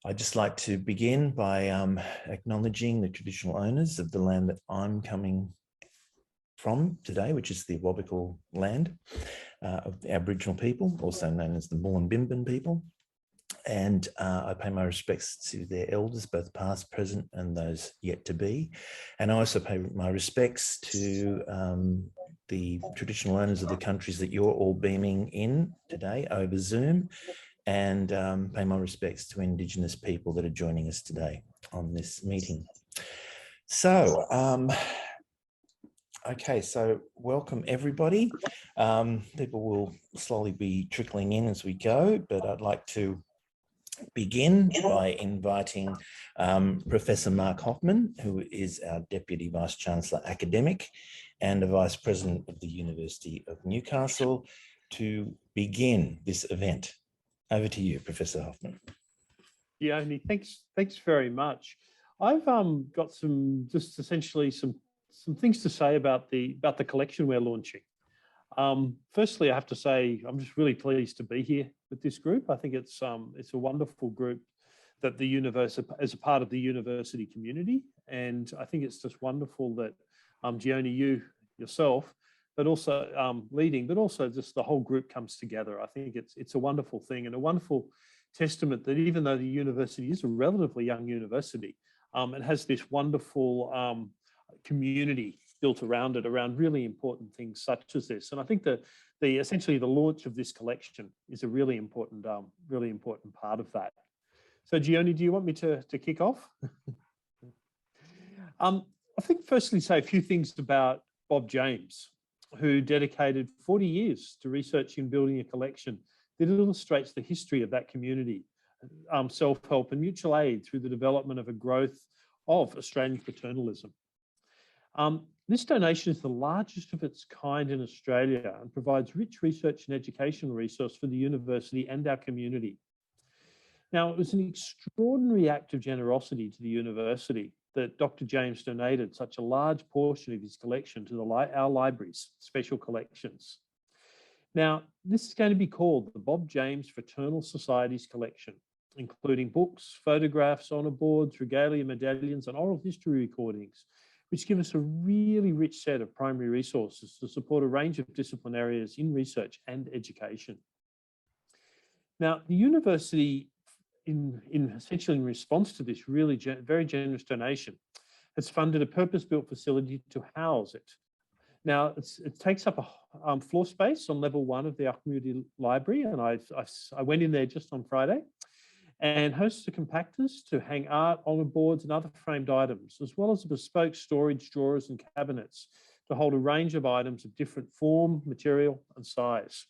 I'd just like to begin by acknowledging the traditional owners of the land that I'm coming from today, which is the Wabakal land of the Aboriginal people, also known as the Mullumbimban people. And I pay my respects to their elders, both past, present, and those yet to be. And I also pay my respects to the traditional owners of the countries that you're all beaming in today over Zoom, and pay my respects to Indigenous people that are joining us today on this meeting. So, okay, so welcome everybody. People will slowly be trickling in as we go, but I'd like to begin by inviting Professor Mark Hoffman, who is our Deputy Vice-Chancellor Academic and a Vice President of the University of Newcastle, to begin this event. Over to you, Professor Hoffman. Yeah, Andy, thanks very much. I've got some things to say about the collection we're launching. Firstly, I have to say I'm just really pleased to be here with this group. I think it's a wonderful group that the university, as a part of the university community, and I think it's just wonderful that Gioni, you yourself, but also leading, but also just the whole group comes together. I think it's a wonderful thing and a wonderful testament that even though the university is a relatively young university, it has this wonderful community built around it, around really important things such as this. And I think that essentially the launch of this collection is a really important part of that. So Gioni, do you want me to kick off? I think firstly say a few things about Bob James, who dedicated 40 years to researching and building a collection that illustrates the history of that community, self-help and mutual aid through the development of a growth of Australian fraternalism. This donation is the largest of its kind in Australia and provides rich research and educational resource for the university and our community. Now, it was an extraordinary act of generosity to the university that Dr. James donated such a large portion of his collection to our library's special collections. Now, this is going to be called the Bob James Fraternal Societies Collection, including books, photographs, honour boards, regalia, medallions, and oral history recordings, which give us a really rich set of primary resources to support a range of discipline areas in research and education. Now, the university, essentially in response to this really very generous donation, has funded a purpose-built facility to house it. Now, it takes up a floor space on level 1 of the our community library, and I went in there just on Friday, and hosts the compactors to hang art, honour boards and other framed items, as well as bespoke storage drawers and cabinets to hold a range of items of different form, material and size.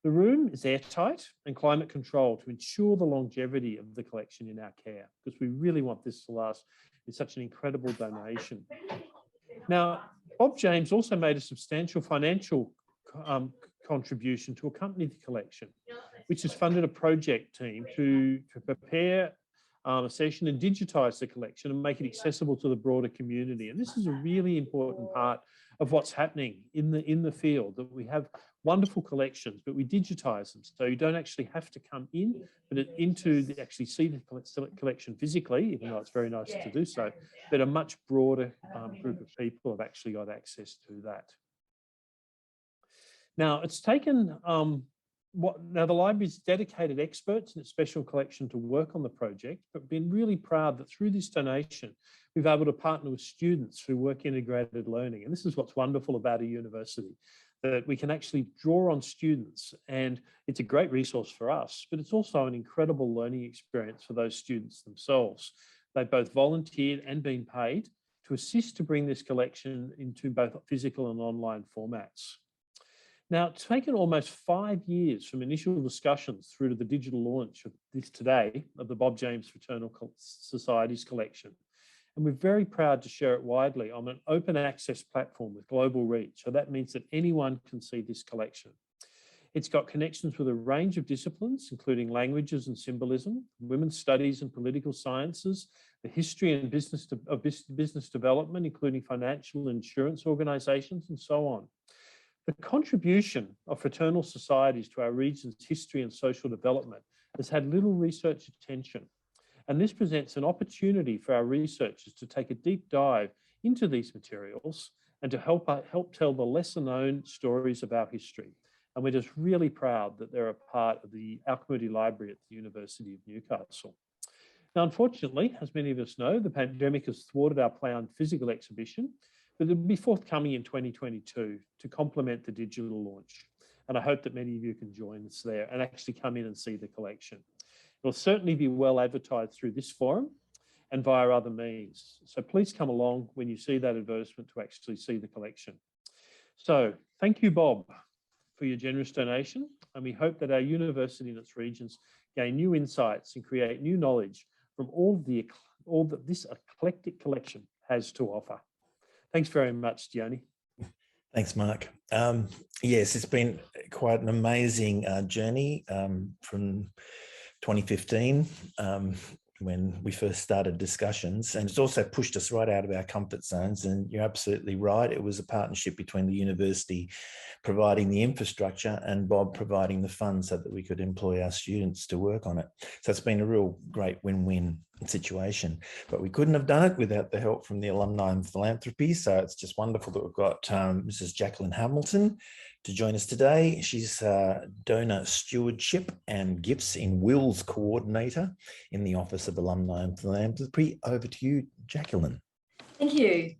The room is airtight and climate controlled to ensure the longevity of the collection in our care, because we really want this to last. It's such an incredible donation. Now, Bob James also made a substantial financial contribution to accompany the collection, which has funded a project team to prepare a session and digitise the collection and make it accessible to the broader community. And this is a really important part of what's happening in the field, that we have wonderful collections, but we digitise them. So you don't actually have to come in, but actually see the collection physically, even though it's very nice to do so, but a much broader group of people have actually got access to that. Now, it's taken now the library's dedicated experts in its special collection to work on the project, but been really proud that through this donation, we've been able to partner with students through work integrated learning. And this is what's wonderful about a university, that we can actually draw on students, and it's a great resource for us, but it's also an incredible learning experience for those students themselves. They've both volunteered and been paid to assist to bring this collection into both physical and online formats. Now, it's taken almost 5 years from initial discussions through to the digital launch of this today of the Bob James Fraternal Societies collection. And we're very proud to share it widely on an open access platform with global reach. So that means that anyone can see this collection. It's got connections with a range of disciplines, including languages and symbolism, women's studies and political sciences, the history and business development, including financial and insurance organisations, and so on. The contribution of fraternal societies to our region's history and social development has had little research attention, And this presents an opportunity for our researchers to take a deep dive into these materials and to help tell the lesser known stories of our history. And we're just really proud that they're a part of our community library at the University of Newcastle. Now, unfortunately, as many of us know, the pandemic has thwarted our planned physical exhibition, but it'll be forthcoming in 2022 to complement the digital launch. And I hope that many of you can join us there and actually come in and see the collection. It'll certainly be well advertised through this forum and via other means. So please come along when you see that advertisement to actually see the collection. So thank you, Bob, for your generous donation. And we hope that our university and its regions gain new insights and create new knowledge from all that this eclectic collection has to offer. Thanks very much, Gianni. Thanks, Mark. Yes, it's been quite an amazing journey from 2015 when we first started discussions, and it's also pushed us right out of our comfort zones. And you're absolutely right. It was a partnership between the university providing the infrastructure and Bob providing the funds so that we could employ our students to work on it. So it's been a real great win-win situation, but we couldn't have done it without the help from the alumni and philanthropy. So it's just wonderful that we've got Mrs. Jacqueline Hamilton to join us today. She's donor stewardship and gifts in wills coordinator in the Office of Alumni and Philanthropy. Over to you, Jacqueline. Thank you.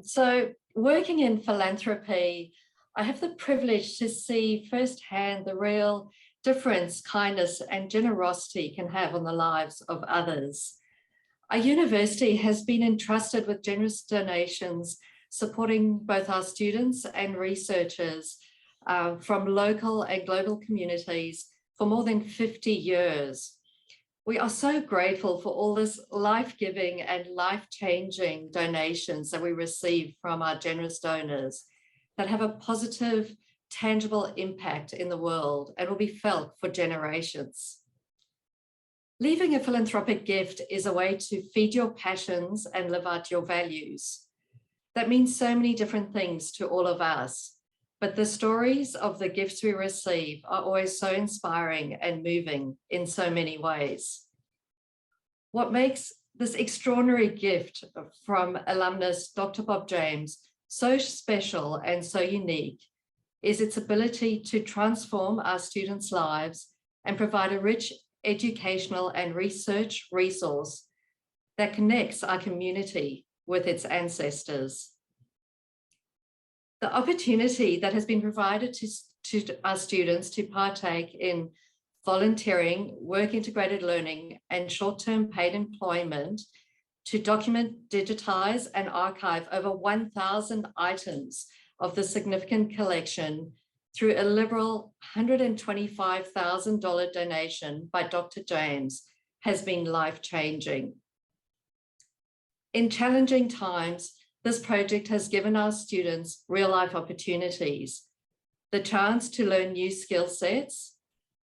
So working in philanthropy, I have the privilege to see firsthand the real difference kindness and generosity can have on the lives of others. Our university has been entrusted with generous donations supporting both our students and researchers from local and global communities for more than 50 years. We are so grateful for all this life-giving and life-changing donations that we receive from our generous donors that have a positive, tangible impact in the world and will be felt for generations. Leaving a philanthropic gift is a way to feed your passions and live out your values. That means so many different things to all of us, but the stories of the gifts we receive are always so inspiring and moving in so many ways. What makes this extraordinary gift from alumnus Dr. Bob James so special and so unique is its ability to transform our students' lives and provide a rich educational and research resource that connects our community with its ancestors. The opportunity that has been provided to our students to partake in volunteering, work-integrated learning, and short-term paid employment to document, digitize, and archive over 1,000 items of the significant collection through a liberal $125,000 donation by Dr. James has been life-changing. In challenging times, this project has given our students real-life opportunities, the chance to learn new skill sets,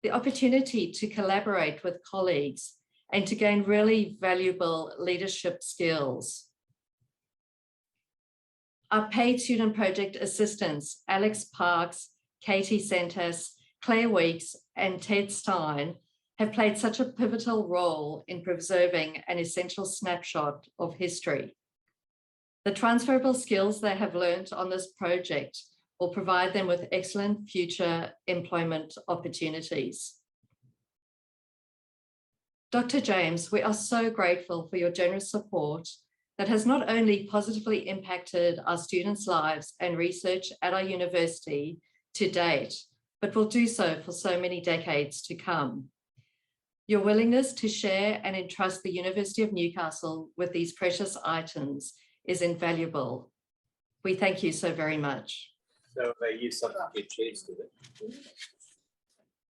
the opportunity to collaborate with colleagues, and to gain really valuable leadership skills. Our paid student project assistants, Alex Parks, Katie Sentas, Claire Weeks, and Ted Stein, have played such a pivotal role in preserving an essential snapshot of history. The transferable skills they have learned on this project will provide them with excellent future employment opportunities. Dr. James, we are so grateful for your generous support that has not only positively impacted our students' lives and research at our university to date, but will do so for so many decades to come. Your willingness to share and entrust the University of Newcastle with these precious items is invaluable. We thank you so very much. So they use something to get cheese to it.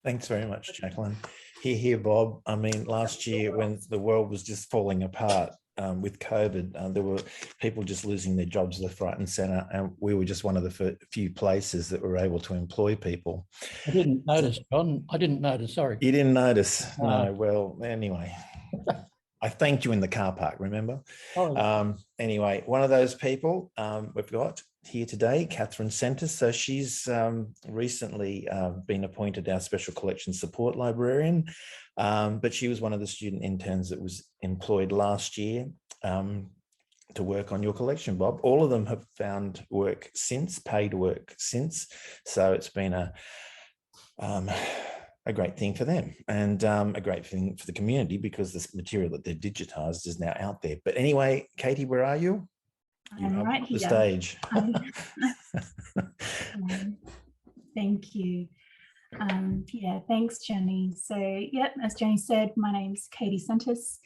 Thanks very much, Jacqueline. Here, Bob. I mean, last year when the world was just falling apart with COVID, there were people just losing their jobs left, right and centre, and we were just one of the few places that were able to employ people. I didn't notice, John. I didn't notice, sorry. You didn't notice? No, well, anyway. I thanked you in the car park, remember? Oh. Anyway, one of those people we've got here today, Catherine Sentis. So she's recently been appointed our Special Collections Support Librarian, but she was one of the student interns that was employed last year to work on your collection, Bob. All of them have found work since, paid work since. So it's been a great thing for them and a great thing for the community because this material that they've digitized is now out there. But anyway, Katie, where are you? I'm right here. The stage. Thank you. Yeah, thanks, Jenny. So, yeah, as Jenny said, my name's Katie Sentis.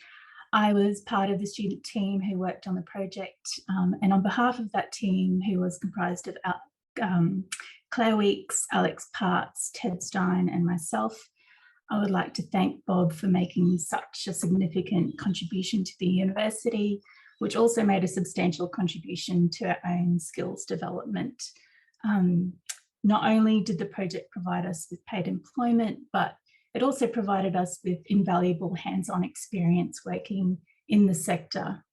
I was part of the student team who worked on the project, and on behalf of that team, who was comprised of Claire Weeks, Alex Parts, Ted Stein, and myself, I would like to thank Bob for making such a significant contribution to the university, which also made a substantial contribution to our own skills development. Not only did the project provide us with paid employment, but it also provided us with invaluable hands-on experience working in the sector.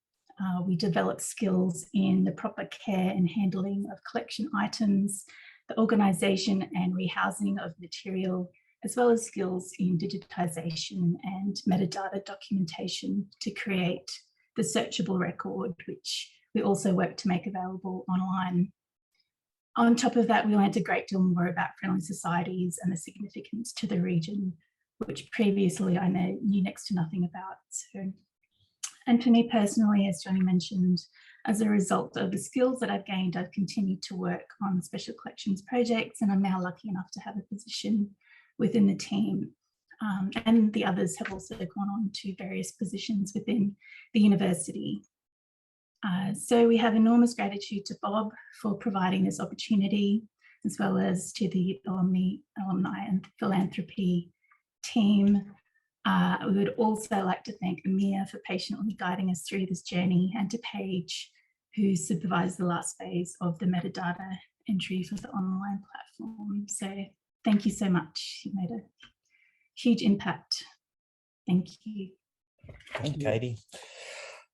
We developed skills in the proper care and handling of collection items, the organisation and rehousing of material, as well as skills in digitisation and metadata documentation to create the searchable record, which we also work to make available online. On top of that, we learned a great deal more about friendly societies and the significance to the region, which previously I knew next to nothing about. So, and for me personally, as Johnny mentioned, as a result of the skills that I've gained, I've continued to work on special collections projects, and I'm now lucky enough to have a position within the team. And the others have also gone on to various positions within the university. So we have enormous gratitude to Bob for providing this opportunity, as well as to the alumni and philanthropy team. We would also like to thank Amir for patiently guiding us through this journey, and to Paige, who supervised the last phase of the metadata entry for the online platform. So thank you so much. You made a huge impact. Thank you. Thank you, Katie.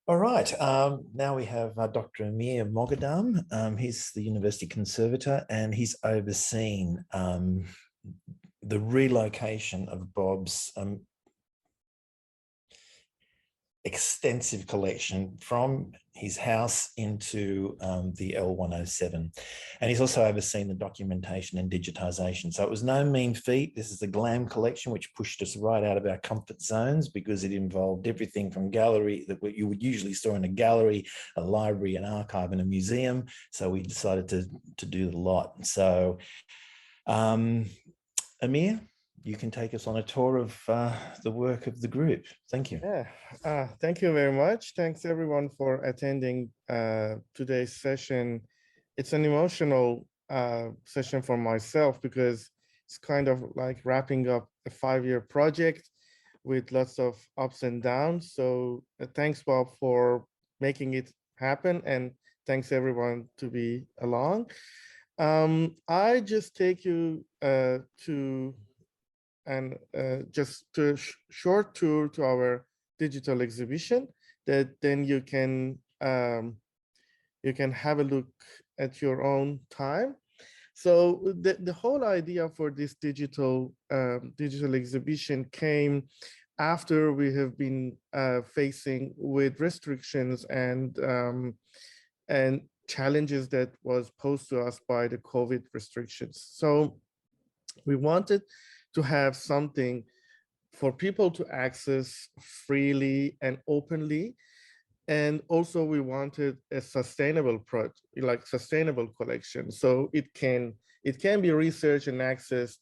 All right, now we have Dr. Amir Mohamed. He's the University Conservator, and he's overseen the relocation of Bob's extensive collection from his house into the L107. And he's also overseen the documentation and digitisation. So it was no mean feat. This is the GLAM collection, which pushed us right out of our comfort zones because it involved everything from gallery that you would usually store in a gallery, a library, an archive, and a museum. So we decided to do the lot. So Amir, you can take us on a tour of the work of the group. Thank you. Yeah, thank you very much. Thanks everyone for attending today's session. It's an emotional session for myself because it's kind of like wrapping up a 5-year project with lots of ups and downs. So thanks, Bob, for making it happen, and thanks everyone to be along. I just take you just a short tour to our digital exhibition that then you can have a look at your own time. So the whole idea for this digital exhibition came after we have been facing with restrictions and challenges that was posed to us by the COVID restrictions. So we wanted to have something for people to access freely and openly. And also we wanted a sustainable project, like sustainable collection. So it can be researched and accessed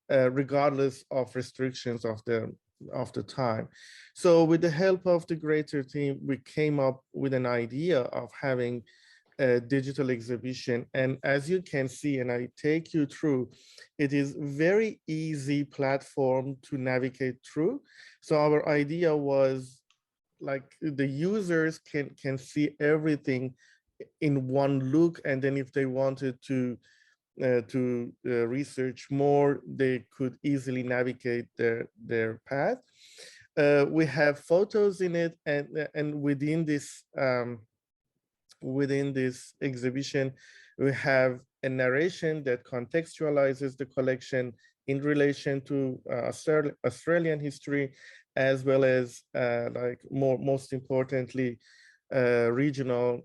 regardless of restrictions of the time. So with the help of the greater team, we came up with an idea of having a digital exhibition. And as you can see, and I take you through, it is very easy platform to navigate through. So our idea was like the users can see everything in one look, and then if they wanted to research more, they could easily navigate their path. We have photos in it, and within this within this exhibition, we have a narration that contextualizes the collection in relation to Australian history, as well as like most importantly, regional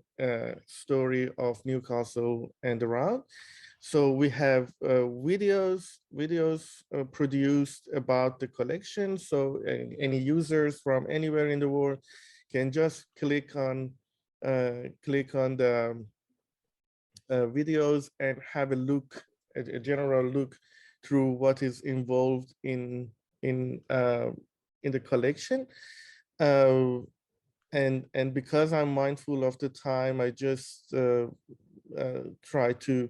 story of Newcastle and around. So we have videos produced about the collection. So any users from anywhere in the world can just click on the videos and have a look, a general look through what is involved in the collection. And because I'm mindful of the time, I just try to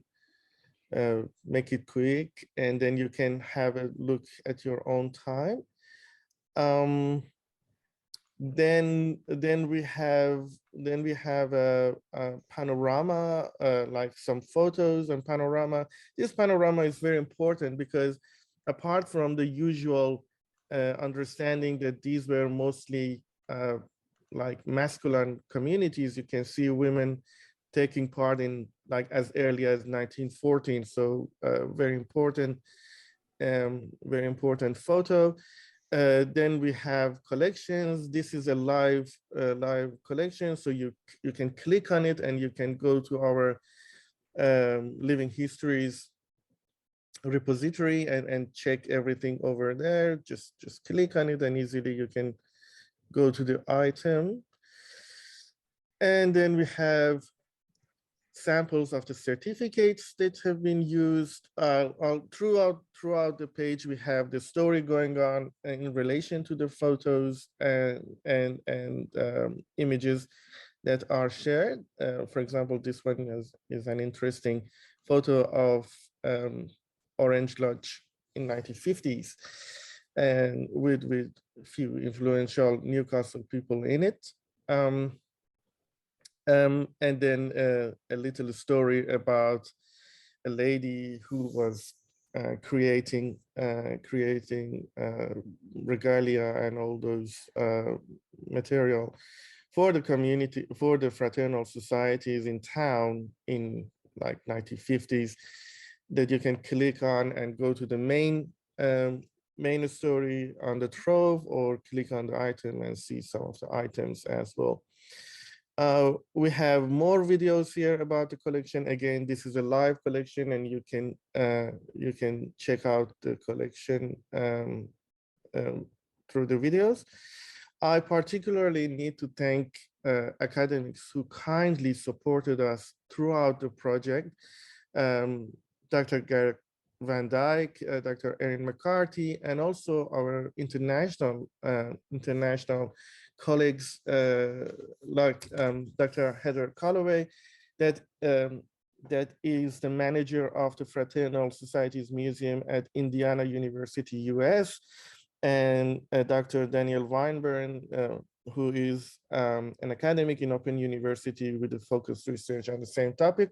make it quick, and then you can have a look at your own time. Then we have a panorama, like some photos and panorama. This panorama is very important because apart from the usual understanding that these were mostly like masculine communities, you can see women taking part in like as early as 1914. So very important photo. Then we have collections. This is a live collection, so you can click on it and you can go to our Living Histories repository and check everything over there. Just click on it and easily you can go to the item. And then we have samples of the certificates that have been used. Throughout the page, we have the story going on in relation to the photos and images that are shared. For example, this one is an interesting photo of Orange Lodge in 1950s, and with few influential Newcastle people in it. And then a little story about a lady who was creating regalia and all those material for the community, for the fraternal societies in town in like 1950s, that you can click on and go to the main story on the trove, or click on the item and see some of the items as well. We have more videos here about the collection. Again, this is a live collection, and you can check out the collection through the videos. I particularly need to thank academics who kindly supported us throughout the project. Dr. Gareth Van Dyke, Dr. Erin McCarthy, and also our international colleagues like Dr. Heather Calloway, that is the manager of the Fraternal Societies Museum at Indiana University, US, and Dr. Daniel Weinberg, who is an academic in Open University with a focused research on the same topic.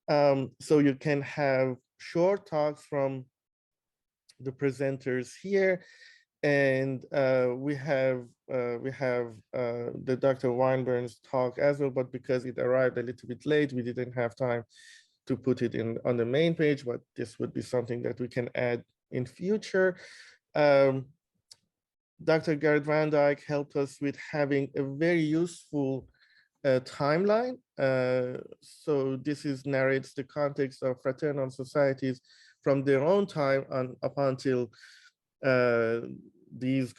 So you can have short talks from the presenters here, and we have the Dr. Weinberg's talk as well, but because it arrived a little bit late, we didn't have time to put it on the main page, but this would be something that we can add in future. Dr. Gareth Van Dyke helped us with having a very useful timeline. So this narrates the context of fraternal societies from their own time up until these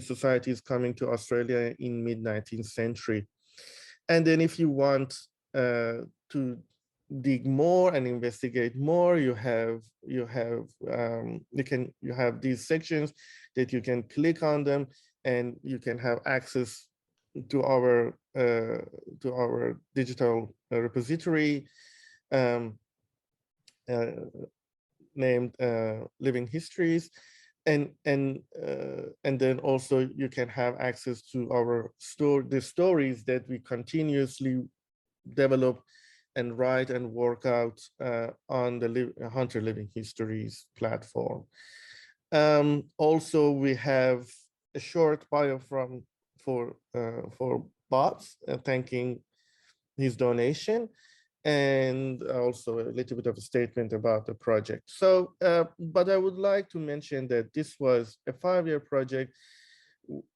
societies coming to Australia in mid-19th century. And then if you want to dig more and investigate more, you have these sections that you can click on them, and you can have access to our digital repository named Living Histories, and then also you can have access to the stories that we continuously develop and write and work out on the Hunter Living Histories platform. Also, we have a short bio for Bob, thanking his donation, and also a little bit of a statement about the project. So, but I would like to mention that this was a 5-year project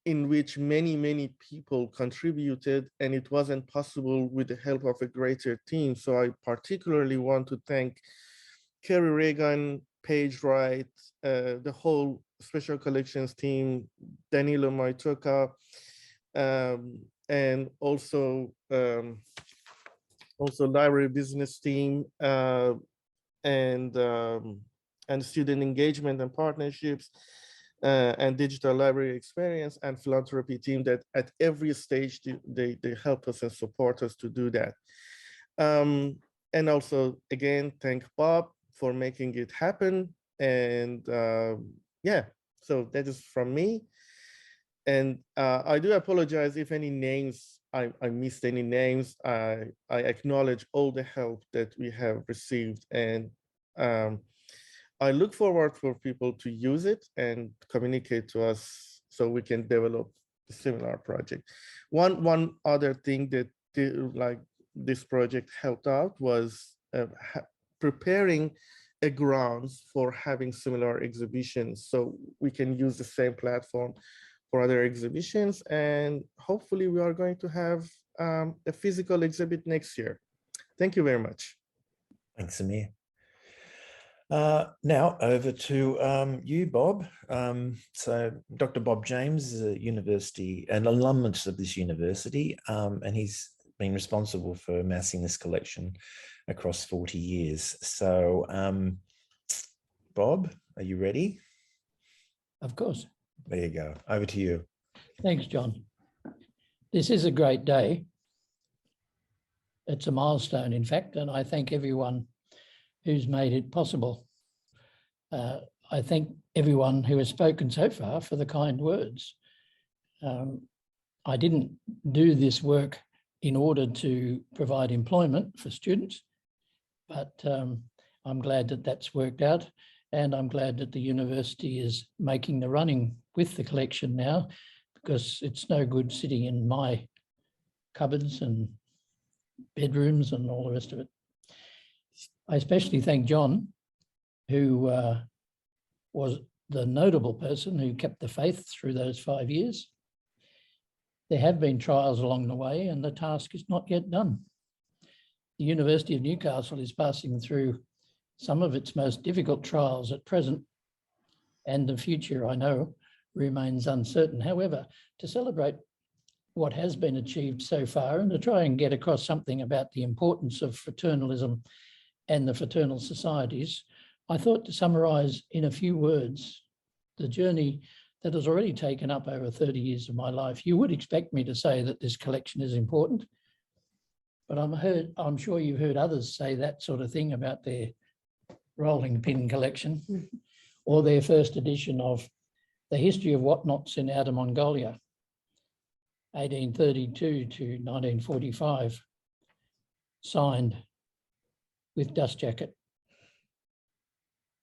in which many people contributed, and it wasn't possible with the help of a greater team. So I particularly want to thank Kerry Reagan, Paige Wright, the whole Special Collections team, Danilo Maitoka, and also library business team, and student engagement and partnerships, and digital library experience and philanthropy team that at every stage they help us and support us to do that. And also, again, thank Bob for making it happen. And yeah, so that is from me. And I do apologize if any names, I missed any names. I acknowledge all the help that we have received. And I look forward for people to use it and communicate to us so we can develop a similar project. One other thing that like this project helped out was preparing a grounds for having similar exhibitions, so we can use the same platform for other exhibitions. And hopefully we are going to have a physical exhibit next year. Thank you very much. Thanks, Amir. Now over to you, Bob. So Dr. Bob James is an alumnus of this university, and he's been responsible for amassing this collection across 40 years. So Bob, are you ready? Of course. There you go. Over to you. Thanks, John. This is a great day. It's a milestone, in fact, and I thank everyone who's made it possible. I thank everyone who has spoken so far for the kind words. I didn't do this work in order to provide employment for students, but I'm glad that that's worked out, and I'm glad that the university is making the running with the collection now, because it's no good sitting in my cupboards and bedrooms and all the rest of it. I especially thank John, who was the notable person who kept the faith through those 5 years. There have been trials along the way, and the task is not yet done. The University of Newcastle is passing through some of its most difficult trials at present, and the future, I know, remains uncertain. However, to celebrate what has been achieved so far and to try and get across something about the importance of fraternalism and the fraternal societies, I thought to summarise in a few words the journey that has already taken up over 30 years of my life. You would expect me to say that this collection is important, but I'm sure you've heard others say that sort of thing about their rolling pin collection or their first edition of The History of Whatnots in Outer Mongolia, 1832 to 1945, signed with dust jacket.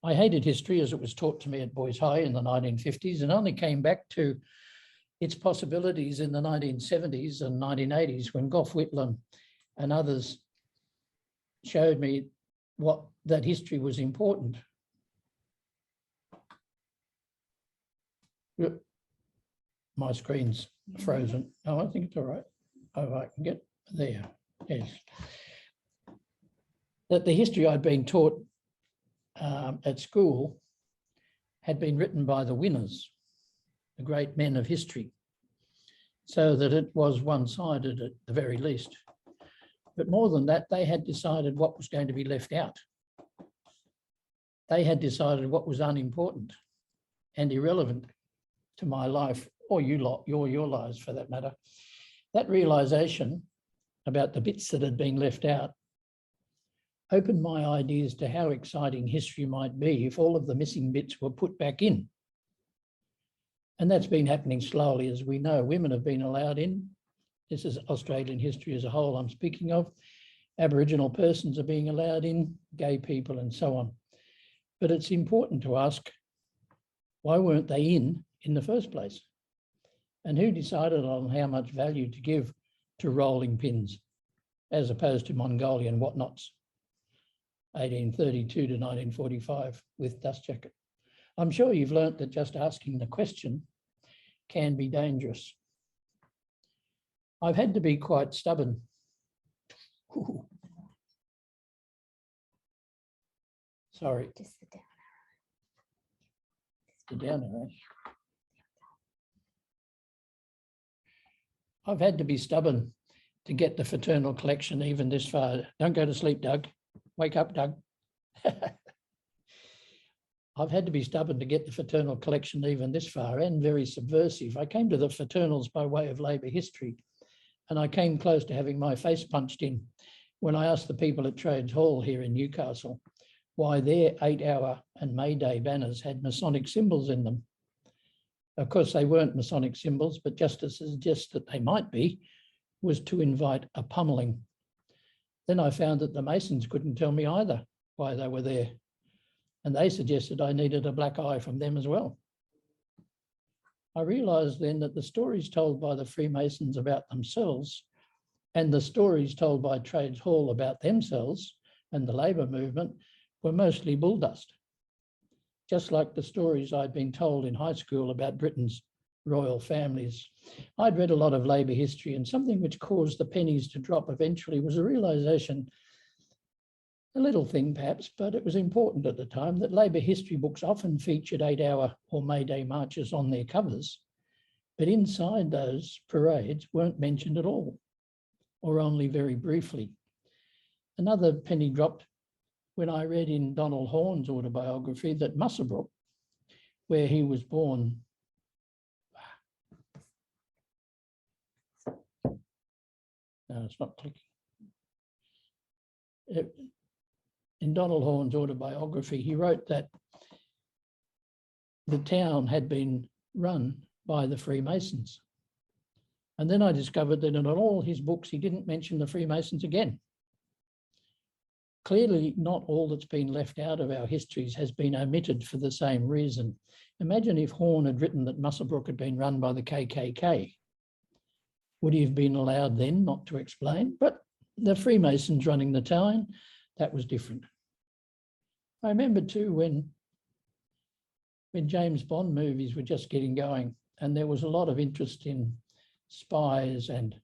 I hated history as it was taught to me at Boys High in the 1950s, and only came back to its possibilities in the 1970s and 1980s when Gough Whitlam and others showed me that history was important. My screen's frozen. Oh, I think it's all right. Oh, I can get there. Yes. That the history I'd been taught at school had been written by the winners, the great men of history, so that it was one-sided at the very least. But more than that, they had decided what was going to be left out. They had decided what was unimportant and irrelevant to my life, or your lives for that matter. That realisation about the bits that had been left out opened my ideas to how exciting history might be if all of the missing bits were put back in. And that's been happening slowly, as we know. Women have been allowed in. This is Australian history as a whole I'm speaking of. Aboriginal persons are being allowed in, gay people and so on. But it's important to ask, why weren't they in the first place? And who decided on how much value to give to rolling pins as opposed to Mongolian whatnots, 1832 to 1945 with dust jacket. I'm sure you've learnt that just asking the question can be dangerous. I've had to be quite stubborn. Ooh. Sorry. Just the down The down arrow. I've had to be stubborn to get the fraternal collection even this far. Don't go to sleep, Doug. Wake up, Doug. I've had to be stubborn to get the fraternal collection even this far, and very subversive. I came to the fraternals by way of labour history, and I came close to having my face punched in when I asked the people at Trades Hall here in Newcastle why their 8-hour and May Day banners had Masonic symbols in them. Of course, they weren't Masonic symbols, but just to suggest that they might be was to invite a pummeling. Then I found that the Masons couldn't tell me either why they were there, and they suggested I needed a black eye from them as well. I realised then that the stories told by the Freemasons about themselves and the stories told by Trades Hall about themselves and the labour movement were mostly bulldust, just like the stories I'd been told in high school about Britain's royal families. I'd read a lot of labour history, and something which caused the pennies to drop eventually was a realisation, a little thing perhaps, but it was important at the time, that labour history books often featured 8-hour or May Day marches on their covers, but inside those parades weren't mentioned at all, or only very briefly. Another penny dropped when I read in Donald Horne's autobiography that Muswellbrook, where he was born, no, it's not clicking. In Donald Horne's autobiography, he wrote that the town had been run by the Freemasons. And then I discovered that in all his books, he didn't mention the Freemasons again. Clearly, not all that's been left out of our histories has been omitted for the same reason. Imagine if Horne had written that Muswellbrook had been run by the KKK. Would he have been allowed then not to explain? But the Freemasons running the town, that was different. I remember too when James Bond movies were just getting going, and there was a lot of interest in spies and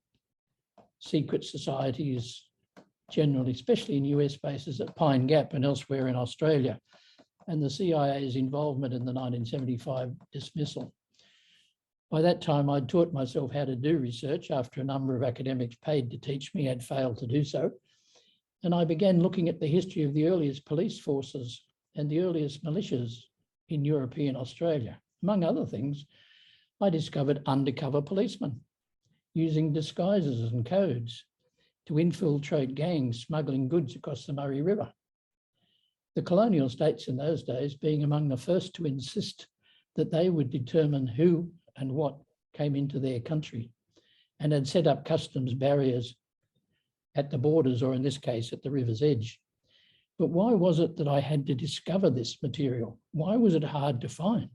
secret societies generally, especially in US bases at Pine Gap and elsewhere in Australia, and the CIA's involvement in the 1975 dismissal. By that time, I'd taught myself how to do research after a number of academics paid to teach me had failed to do so. And I began looking at the history of the earliest police forces and the earliest militias in European Australia. Among other things, I discovered undercover policemen using disguises and codes to infiltrate gangs smuggling goods across the Murray River. The colonial states in those days being among the first to insist that they would determine who and what came into their country, and had set up customs barriers at the borders, or in this case, at the river's edge. But why was it that I had to discover this material? Why was it hard to find?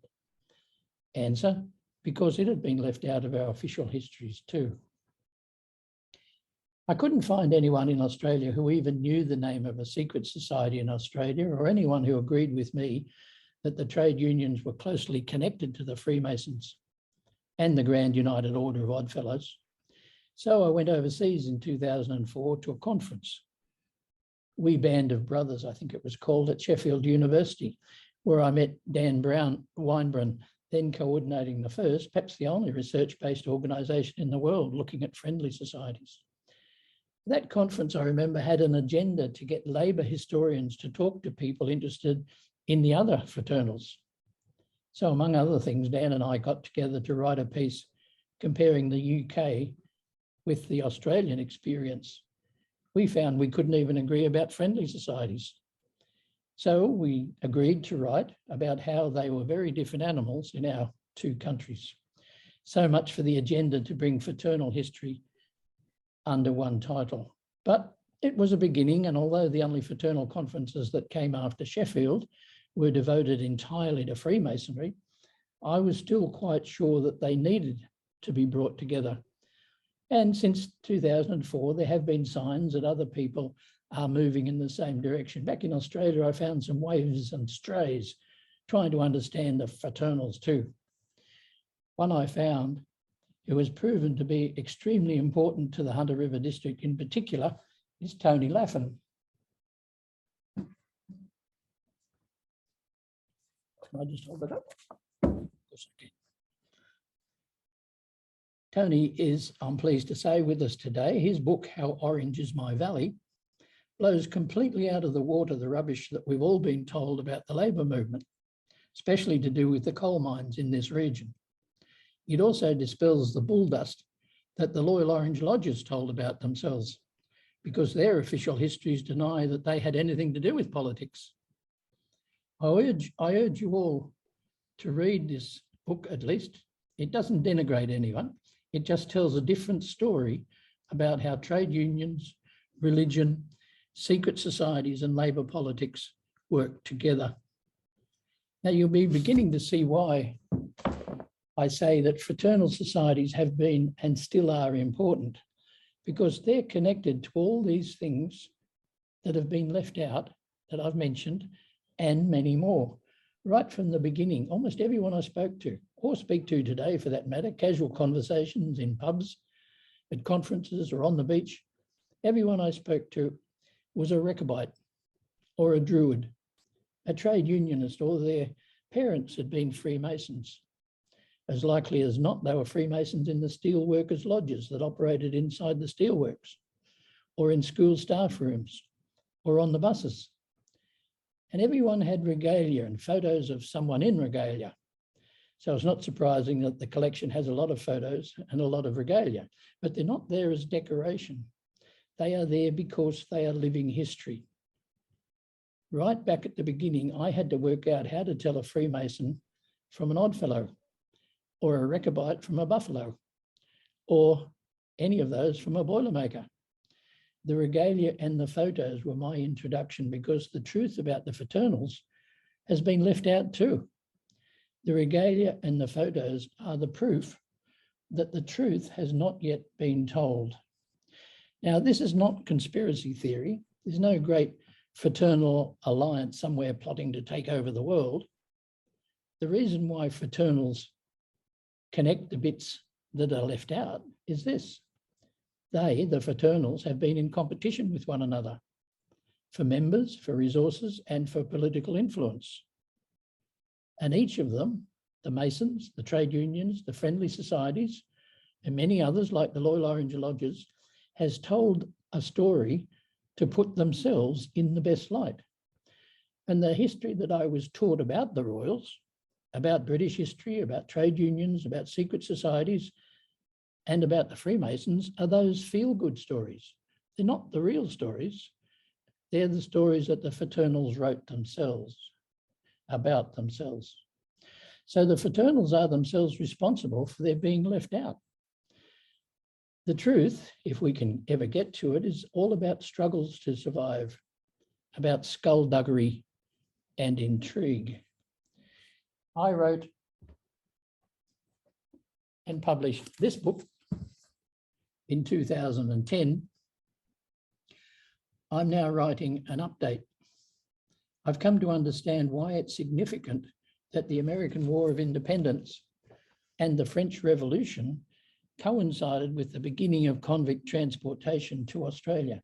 Answer, because it had been left out of our official histories too. I couldn't find anyone in Australia who even knew the name of a secret society in Australia, or anyone who agreed with me that the trade unions were closely connected to the Freemasons and the Grand United Order of Oddfellows. So I went overseas in 2004 to a conference, We Band of Brothers, I think it was called, at Sheffield University, where I met Dan Weinbrun, then coordinating the first, perhaps the only research-based organisation in the world looking at friendly societies. That conference, I remember, had an agenda to get labour historians to talk to people interested in the other fraternals. So among other things, Dan and I got together to write a piece comparing the UK with the Australian experience. We found we couldn't even agree about friendly societies. So we agreed to write about how they were very different animals in our two countries. So much for the agenda to bring fraternal history under one title. But it was a beginning, and although the only fraternal conferences that came after Sheffield were devoted entirely to Freemasonry, I was still quite sure that they needed to be brought together. And since 2004, there have been signs that other people are moving in the same direction. Back in Australia, I found some waves and strays trying to understand the fraternals too. One I found who has proven to be extremely important to the Hunter River district in particular is Tony Laffen. Can I just hold it up? Of course I can. Tony is, I'm pleased to say, with us today. His book, How Orange is My Valley, blows completely out of the water the rubbish that we've all been told about the Labor movement, especially to do with the coal mines in this region. It also dispels the bull dust that the Loyal Orange Lodges told about themselves, because their official histories deny that they had anything to do with politics. I urge you all to read this book at least. It doesn't denigrate anyone. It just tells a different story about how trade unions, religion, secret societies and labour politics work together. Now you'll be beginning to see why I say that fraternal societies have been and still are important, because they're connected to all these things that have been left out that I've mentioned and many more. Right from the beginning, almost everyone I spoke to, or speak to today for that matter, casual conversations in pubs, at conferences or on the beach, everyone I spoke to was a Rechabite or a Druid, a trade unionist, or their parents had been Freemasons. As likely as not, they were Freemasons in the steel workers' lodges that operated inside the steelworks, or in school staff rooms, or on the buses. And everyone had regalia and photos of someone in regalia. So it's not surprising that the collection has a lot of photos and a lot of regalia, but they're not there as decoration. They are there because they are living history. Right back at the beginning, I had to work out how to tell a Freemason from an Oddfellow, or a Rechabite from a Buffalo, or any of those from a Boilermaker. The regalia and the photos were my introduction, because the truth about the fraternals has been left out too. The regalia and the photos are the proof that the truth has not yet been told. Now, this is not conspiracy theory. There's no great fraternal alliance somewhere plotting to take over the world. The reason why fraternals connect the bits that are left out is this. They, the fraternals, have been in competition with one another for members, for resources, and for political influence. And each of them, the Masons, the trade unions, the friendly societies, and many others like the Loyal Orange Lodges, has told a story to put themselves in the best light. And the history that I was taught about the Royals, about British history, about trade unions, about secret societies, and about the Freemasons are those feel-good stories. They're not the real stories. They're the stories that the fraternals wrote themselves, about themselves. So the fraternals are themselves responsible for their being left out. The truth, if we can ever get to it, is all about struggles to survive, about skullduggery and intrigue. I wrote and published this book in 2010. I'm now writing an update. I've come to understand why it's significant that the American War of Independence and the French Revolution coincided with the beginning of convict transportation to Australia.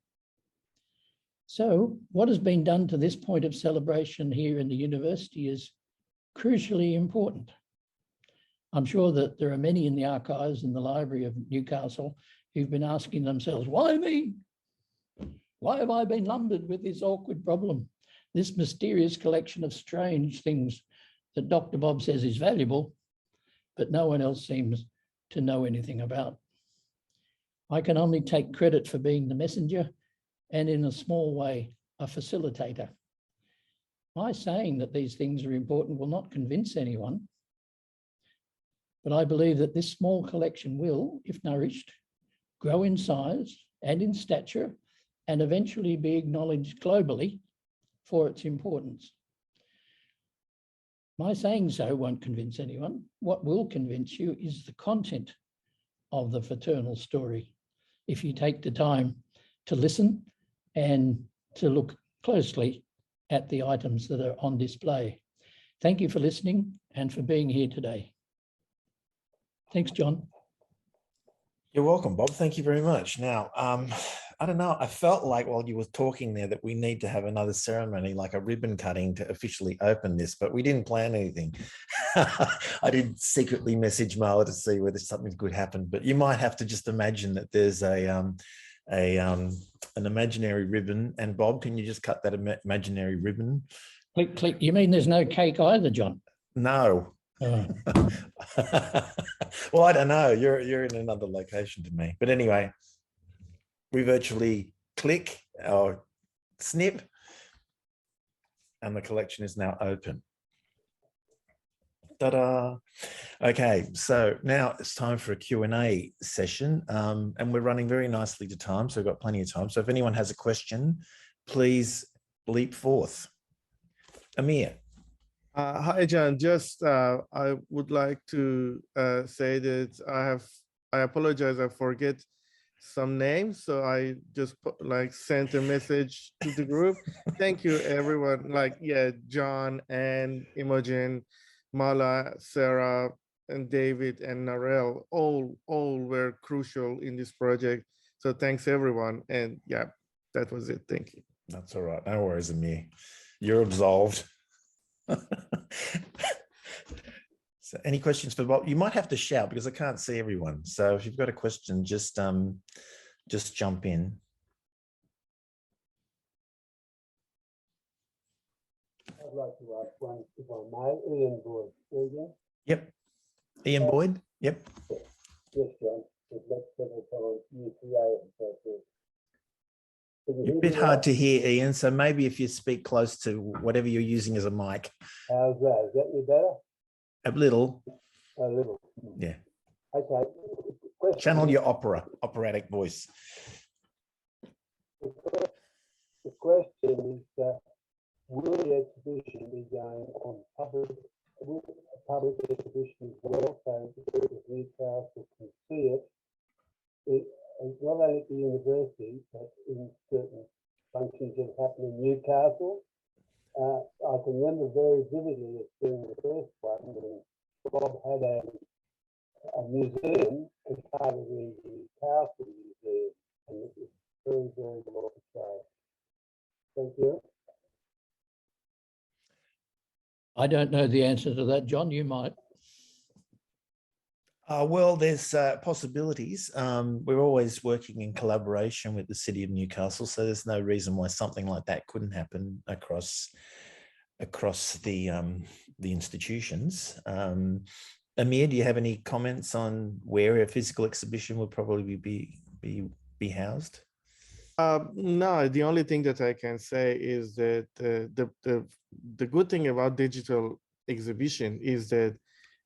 So what has been done to this point of celebration here in the university is crucially important. I'm sure that there are many in the archives in the Library of Newcastle who've been asking themselves, why me? Why have I been lumbered with this awkward problem? This mysterious collection of strange things that Dr. Bob says is valuable, but no one else seems to know anything about. I can only take credit for being the messenger and, in a small way, a facilitator. My saying that these things are important will not convince anyone, but I believe that this small collection will, if nourished, grow in size and in stature and eventually be acknowledged globally for its importance. My saying so won't convince anyone. What will convince you is the content of the fraternal story if you take the time to listen and to look closely at the items that are on display. Thank you for listening and for being here today. Thanks, John. You're welcome, Bob. Thank you very much. Now, I don't know, I felt like while you were talking there that we need to have another ceremony, like a ribbon cutting to officially open this, but we didn't plan anything. I did secretly message Marla to see whether something good happened, but you might have to just imagine that there's an imaginary ribbon. And Bob, can you just cut that imaginary ribbon? Click, click. You mean there's no cake either, John? No. Oh. Well, I don't know. You're in another location to me. But anyway, we virtually click or snip, and the collection is now open. Ta-da. Okay, so now it's time for a Q&A session, and we're running very nicely to time, so we've got plenty of time. So if anyone has a question, please leap forth. Amir. Hi, John. Just I would like to say that I apologize. I forget some names, so I just sent a message to the group. Thank you, everyone. John and Imogen, Mala, Sarah, and David and Narelle, all were crucial in this project. So thanks, everyone. And yeah, that was it. Thank you. That's all right. No worries, Amir. You're absolved. So any questions for Bob? You might have to shout because I can't see everyone. So if you've got a question, just jump in. I'd like to ask one, if I may. Ian Boyd. There you go. Yep. Ian Boyd. Yep. Yes, John. We've met several times, UTA and so forth. You're a bit hard to hear, Ian, so maybe if you speak close to whatever you're using as a mic. How's that? Is that any better? A little. A little. Yeah. Okay. Channel your operatic voice. The question is, will the exhibition be going on public exhibition as well, so that Newcastle can see it? It's not only at the university, but in certain functions that happen in Newcastle. I can remember very vividly as being the first one when Bob had a museum as part of the Newcastle Museum, and it was very, very well portrayed. Thank you. I don't know the answer to that, John. You might. Well, there's possibilities. We're always working in collaboration with the City of Newcastle, so there's no reason why something like that couldn't happen across the institutions. Amir, do you have any comments on where a physical exhibition would probably be housed? No, the only thing that I can say is that the good thing about digital exhibition is that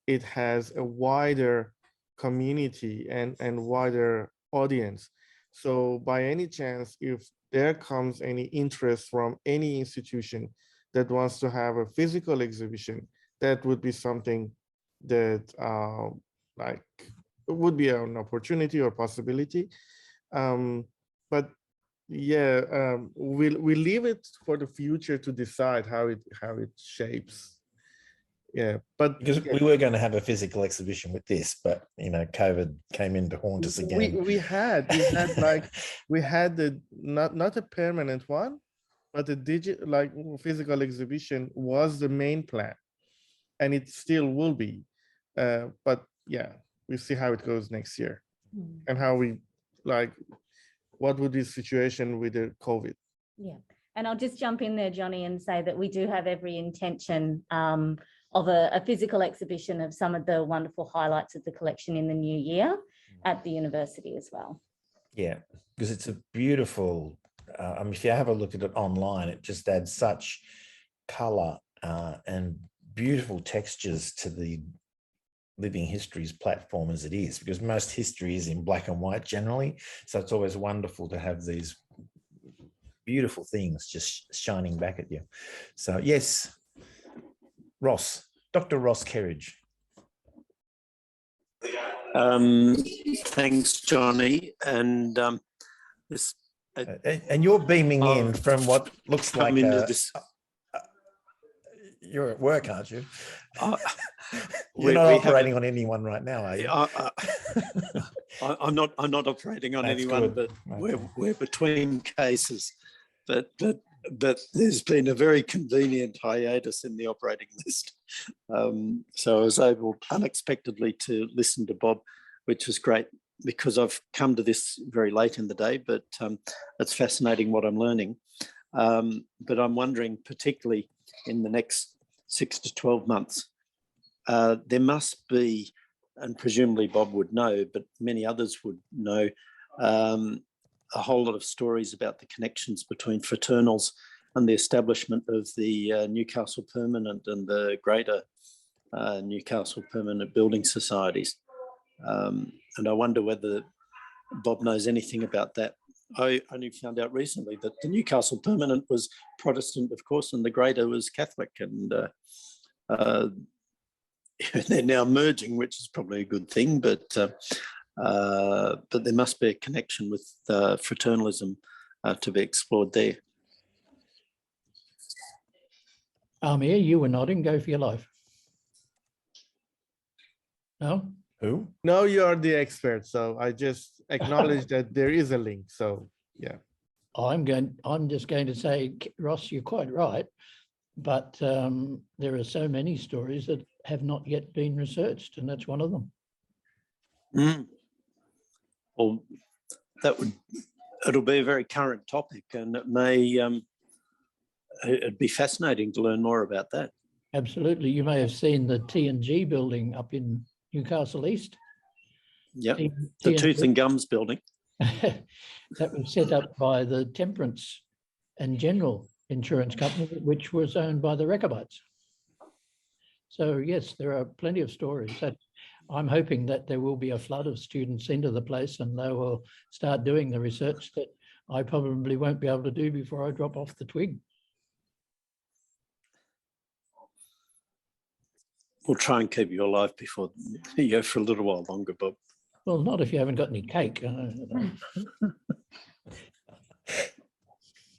it has a wider community and wider audience. So by any chance, if there comes any interest from any institution that wants to have a physical exhibition, that would be something that would be an opportunity or possibility. But yeah, we'll leave it for the future to decide how it shapes. Yeah, but because we were going to have a physical exhibition with this, but COVID came in to haunt us again. We had the not a permanent one, but a physical exhibition was the main plan, and it still will be. But yeah, we'll see how it goes next year, and how we what would be the situation with the COVID. Yeah, and I'll just jump in there, Johnny, and say that we do have every intention of a physical exhibition of some of the wonderful highlights of the collection in the new year at the university as well. Yeah, because it's a beautiful, if you have a look at it online, it just adds such colour and beautiful textures to the Living Histories platform as it is, because most history is in black and white generally. So it's always wonderful to have these beautiful things just shining back at you. So yes, Dr. Ross Kerridge. Thanks, Johnny. And this. And you're beaming in from what looks like this. You're at work, aren't you? You're not operating on anyone right now, are you? I'm not operating on That's anyone, good. but Okay. we're between cases. But there's been a very convenient hiatus in the operating list. So I was able unexpectedly to listen to Bob, which was great because I've come to this very late in the day, but it's fascinating what I'm learning. But I'm wondering, particularly in the next 6 to 12 months, there must be, and presumably Bob would know, but many others would know, a whole lot of stories about the connections between fraternals and the establishment of the Newcastle Permanent and the greater Newcastle Permanent Building Societies. And I wonder whether Bob knows anything about that. I only found out recently that the Newcastle Permanent was Protestant, of course, and the greater was Catholic. And they're now merging, which is probably a good thing, but there must be a connection with fraternalism to be explored there. Amir, you were nodding. Go for your life. No? Who? No, you are the expert. So I just acknowledge that there is a link. So yeah. I'm just going to say, Ross, you're quite right. But there are so many stories that have not yet been researched, and that's one of them. Mm. Well, it'll be a very current topic, and it may it'd be fascinating to learn more about that. Absolutely. You may have seen the T&G building up in Newcastle East. Yep, the Tooth and Gums building. That was set up by the Temperance and General Insurance Company, which was owned by the Rechabites. So yes, there are plenty of stories. That I'm hoping that there will be a flood of students into the place and they will start doing the research that I probably won't be able to do before I drop off the twig. We'll try and keep you alive before you go for a little while longer, Bob. Well, not if you haven't got any cake.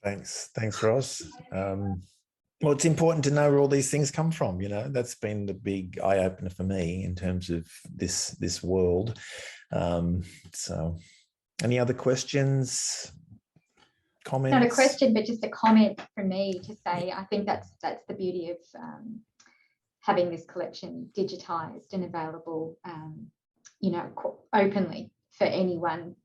Thanks, Ross. Well, it's important to know where all these things come from. You know, that's been the big eye opener for me in terms of this world. So, any other questions, comments? Not a question, but just a comment from me to say I think that's the beauty of having this collection digitized and available, you know, openly for anyone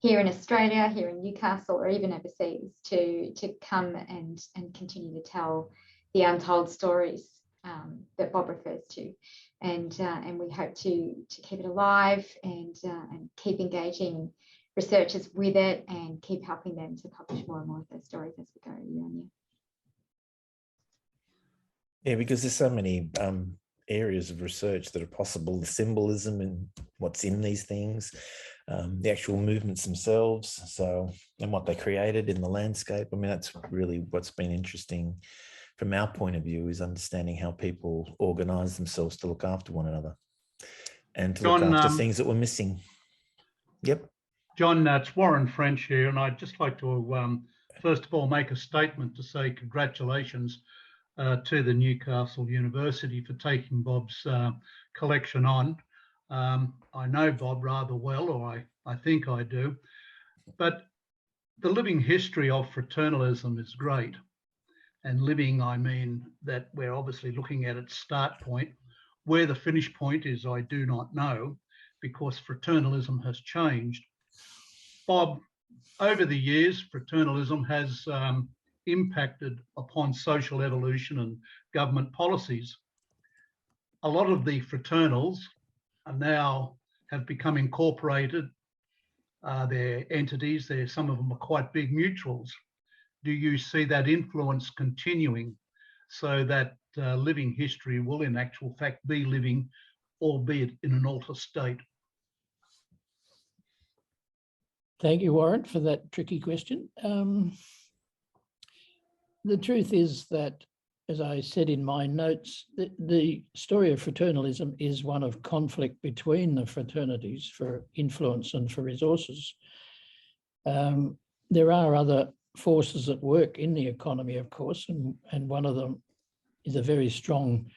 here in Australia, here in Newcastle, or even overseas, to come and continue to tell the untold stories that Bob refers to, and we hope to keep it alive and keep engaging researchers with it and keep helping them to publish more and more of those stories as we go year on year. Yeah, because there's so many areas of research that are possible, the symbolism and what's in these things, the actual movements themselves, so, and what they created in the landscape. I mean, that's really what's been interesting from our point of view, is understanding how people organize themselves to look after one another and to look after things that were missing. Yep. John, it's Warren French here, and I'd just like to first of all make a statement to say congratulations to the Newcastle University for taking Bob's collection on. I know Bob rather well, or I think I do, but the living history of fraternalism is great. And living, I mean that we're obviously looking at its start point. Where the finish point is, I do not know, because fraternalism has changed. Bob, over the years, fraternalism has impacted upon social evolution and government policies. A lot of the fraternals are now have become incorporated. They're entities, some of them are quite big mutuals. Do you see that influence continuing so that living history will in actual fact be living, albeit in an altered state? Thank you, Warren, for that tricky question. The truth is that as I said in my notes, the story of fraternalism is one of conflict between the fraternities for influence and for resources. There are other forces at work in the economy, of course, and one of them is a very strong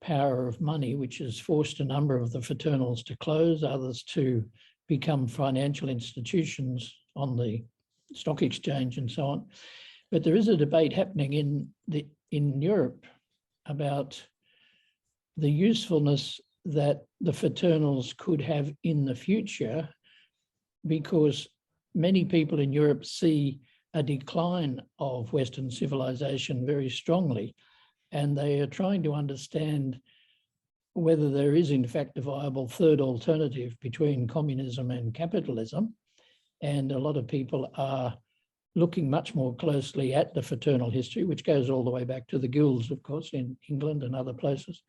power of money, which has forced a number of the fraternals to close, others to become financial institutions on the stock exchange and so on. But there is a debate happening in Europe about the usefulness that the fraternals could have in the future, because many people in Europe see a decline of Western civilization very strongly, and they are trying to understand whether there is in fact a viable third alternative between communism and capitalism. And a lot of people are looking much more closely at the fraternal history, which goes all the way back to the guilds, of course, in England and other places.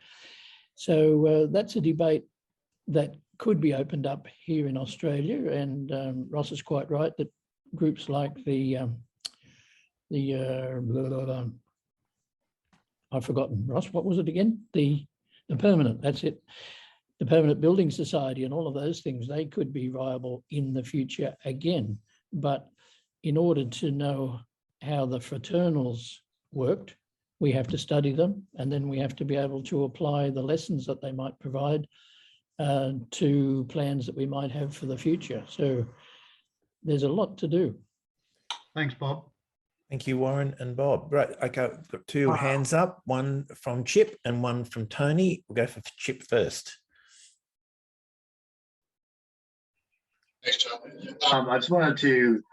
So that's a debate that could be opened up here in Australia. And Ross is quite right that groups like I've forgotten, Ross, what was it again? The Permanent, that's it. The Permanent Building Society and all of those things, they could be viable in the future again. But in order to know how the fraternals worked, we have to study them, and then we have to be able to apply the lessons that they might provide to plans that we might have for the future. So there's a lot to do. Thanks, Bob. Thank you, Warren and Bob. Right, okay, I've got two hands up, one from Chip and one from Tony. We'll go for Chip first. Thanks, John. I just wanted to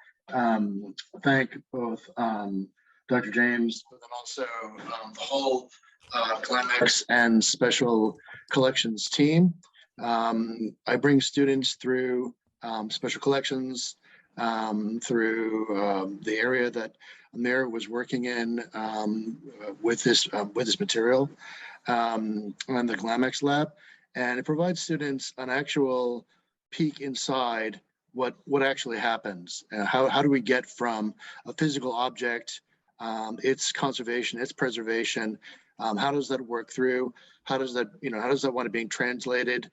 thank both Dr. James, but then also the whole Climax and Special Collections team. I bring students through special collections, through the area that Amir was working in with this material and the Climax lab, and it provides students an actual peek inside what actually happens. How do we get from a physical object, its conservation, its preservation? How does that work through? How does that wind up being translated?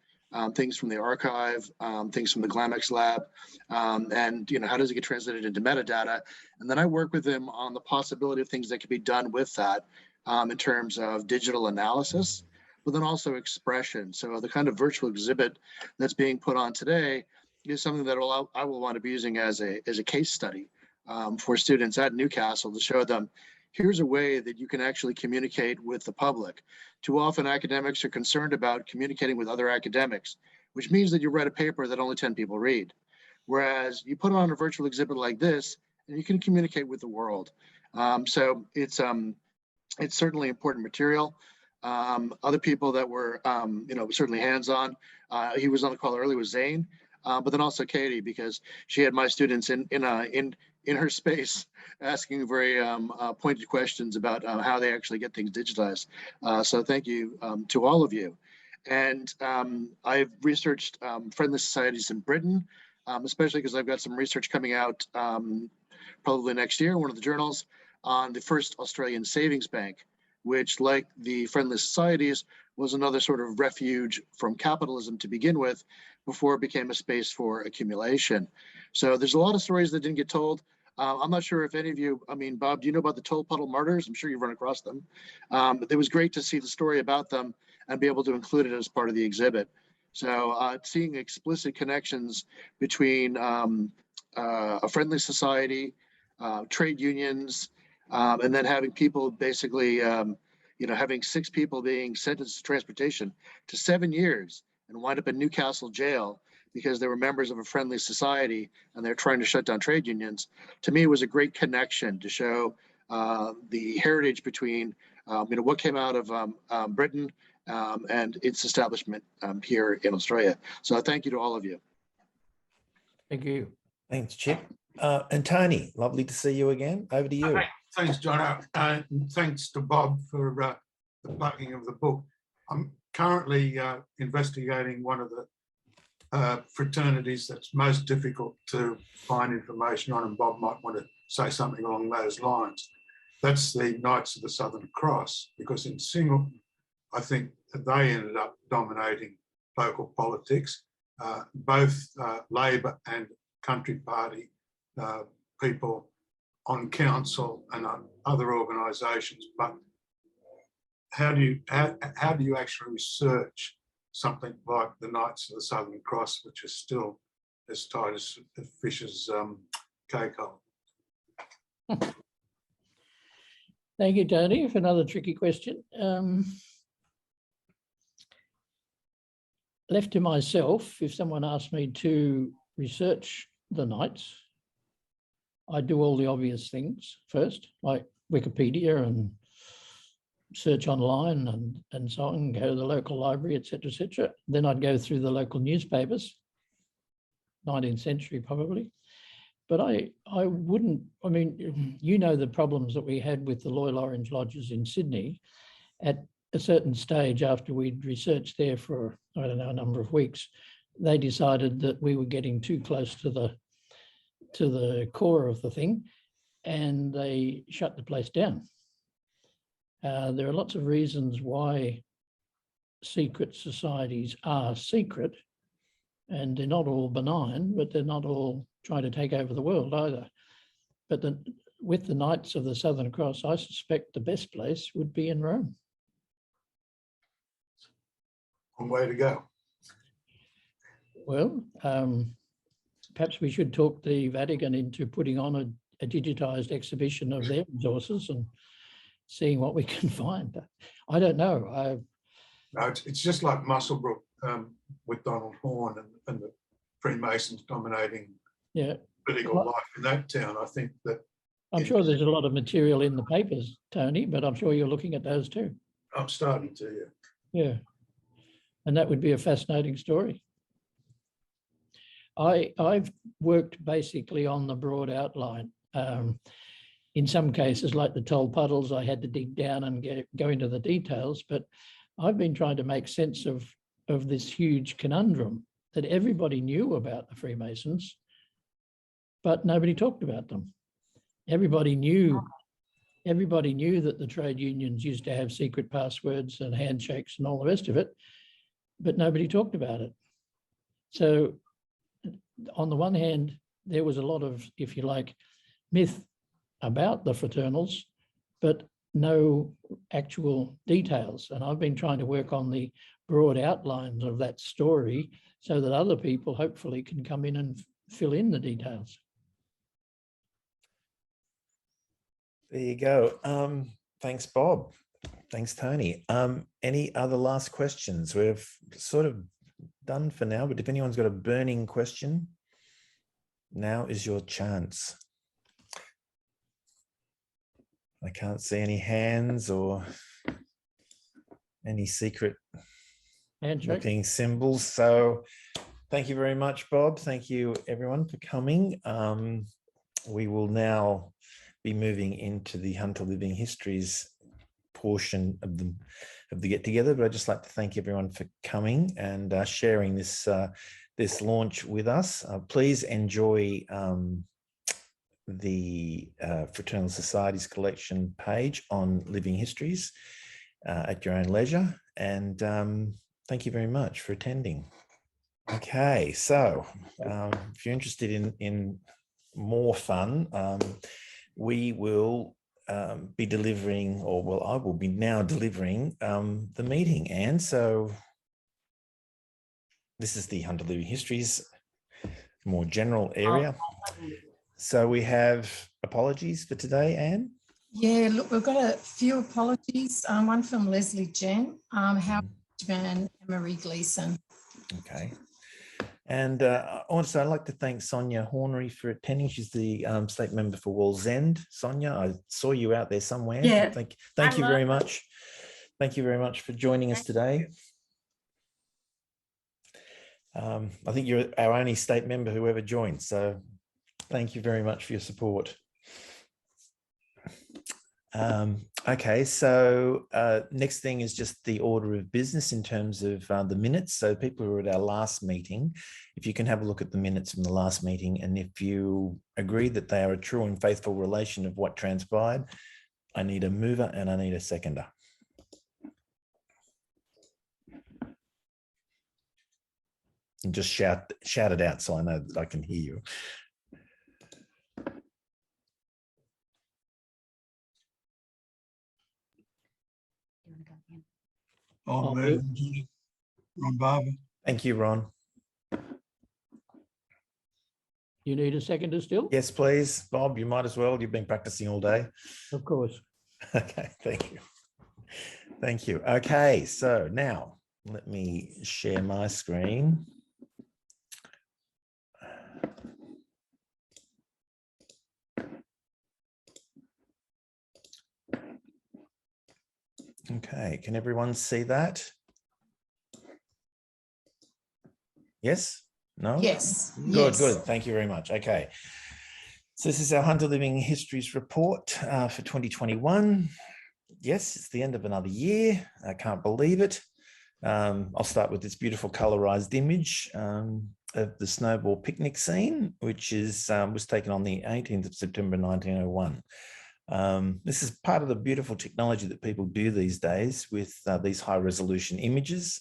Things from the archive, things from the Climax lab, and how does it get translated into metadata? And then I work with them on the possibility of things that can be done with that in terms of digital analysis, but then also expression. So the kind of virtual exhibit that's being put on today is something that I will want to be using as a case study for students at Newcastle to show them, here's a way that you can actually communicate with the public. Too often academics are concerned about communicating with other academics, which means that you write a paper that only 10 people read. Whereas you put on a virtual exhibit like this, and you can communicate with the world. So it's certainly important material. Other people that were, certainly hands-on. He was on the call earlier with Zane, but then also Katie, because she had my students in her space asking very pointed questions about how they actually get things digitized. So thank you to all of you. And I've researched friendly societies in Britain, especially because I've got some research coming out probably next year, one of the journals, on the first Australian savings bank, which, like the friendly societies, was another sort of refuge from capitalism to begin with, before it became a space for accumulation. So there's a lot of stories that didn't get told. I'm not sure if any of you, Bob, do you know about the Toll Puddle Martyrs? I'm sure you've run across them. But it was great to see the story about them and be able to include it as part of the exhibit. So seeing explicit connections between a friendly society, trade unions, and then having people basically, having 6 people being sentenced to transportation to 7 years and wind up in Newcastle jail because they were members of a friendly society and they're trying to shut down trade unions, to me was a great connection to show the heritage between what came out of Britain and its establishment here in Australia. So thank you to all of you. Thank you. Thanks, Chip. And Tony, lovely to see you again. Over to you. Okay. Thanks, John. And thanks to Bob for the plugging of the book. I'm currently investigating one of the fraternities that's most difficult to find information on, and Bob might want to say something along those lines. that's the Knights of the Southern Cross, because in Singleton, I think that they ended up dominating local politics, both Labor and Country Party people on council and on other organisations. But how do you actually research something like the Knights of the Southern Cross, which is still as tight as a fish's cake hole? Thank you, Tony, for another tricky question. Left to myself, if someone asked me to research the Knights, I'd do all the obvious things first, like Wikipedia and search online and so on, go to the local library, etc., etc. Then I'd go through the local newspapers, 19th century probably. But I wouldn't, I mean, you know the problems that we had with the Loyal Orange Lodges in Sydney. At a certain stage, after we'd researched there for, I don't know, a number of weeks, they decided that we were getting too close to the core of the thing, and they shut the place down. There are lots of reasons why secret societies are secret, and they're not all benign, but they're not all trying to take over the world either. But with the Knights of the Southern Cross, I suspect the best place would be in Rome. One way to go. Well, perhaps we should talk the Vatican into putting on a digitised exhibition of their resources and seeing what we can find. I don't know. No, it's just like Musselbrook with Donald Horne and the Freemasons dominating political life in that town. I think that I'm sure there's a lot of material in the papers, Tony, but I'm sure you're looking at those too. I'm starting to, yeah. And that would be a fascinating story. I've worked basically on the broad outline. In some cases, like the Toll Puddles, I had to dig down and go into the details, but I've been trying to make sense of this huge conundrum that everybody knew about the Freemasons, but nobody talked about them. Everybody knew that the trade unions used to have secret passwords and handshakes and all the rest of it, but nobody talked about it. So on the one hand, there was a lot of, if you like, myth about the fraternals, but no actual details. And I've been trying to work on the broad outlines of that story so that other people hopefully can come in and fill in the details. There you go. Thanks, Bob. Thanks, Tony. Any other last questions? We've sort of done for now, but if anyone's got a burning question, now is your chance. I can't see any hands or any secret looking symbols. So thank you very much, Bob. Thank you, everyone, for coming. We will now be moving into the Hunter Living Histories portion of the get together, but I'd just like to thank everyone for coming and sharing this this launch with us. Please enjoy the Fraternal Societies collection page on Living Histories at your own leisure, and thank you very much for attending. Okay, so if you're interested in more fun, we will be delivering, or well, I will be now delivering the meeting. And so this is the Hunter Living Histories more general area. So we have apologies for today, Anne? Yeah, look, we've got a few apologies. One from Leslie Jen, Howard Van Marie Gleason. Okay. And also I'd like to thank Sonia Hornery for attending. She's the state member for Wallsend. Sonia, I saw you out there somewhere. Yeah. Thank you very much. Thank you very much for joining us today. I think you're our only state member who ever joined, so thank you very much for your support. Okay, so next thing is just the order of business in terms of the minutes. So people who were at our last meeting, if you can have a look at the minutes from the last meeting, and if you agree that they are a true and faithful relation of what transpired, I need a mover and I need a seconder. And just shout it out so I know that I can hear you. I'll move. Ron Barber. Thank you, Ron. You need a seconder still? Yes, please. Bob, you might as well. You've been practicing all day. Of course. Okay, thank you. Thank you. Okay, so now let me share my screen. Okay, can everyone see that? Yes? No? Yes. Good, Yes. good. Thank you very much. Okay. So this is our Untold Living Histories report for 2021. Yes, it's the end of another year. I can't believe it. I'll start with this beautiful colorized image of the snowball picnic scene, which was taken on the 18th of September 1901. This is part of the beautiful technology that people do these days with these high resolution images.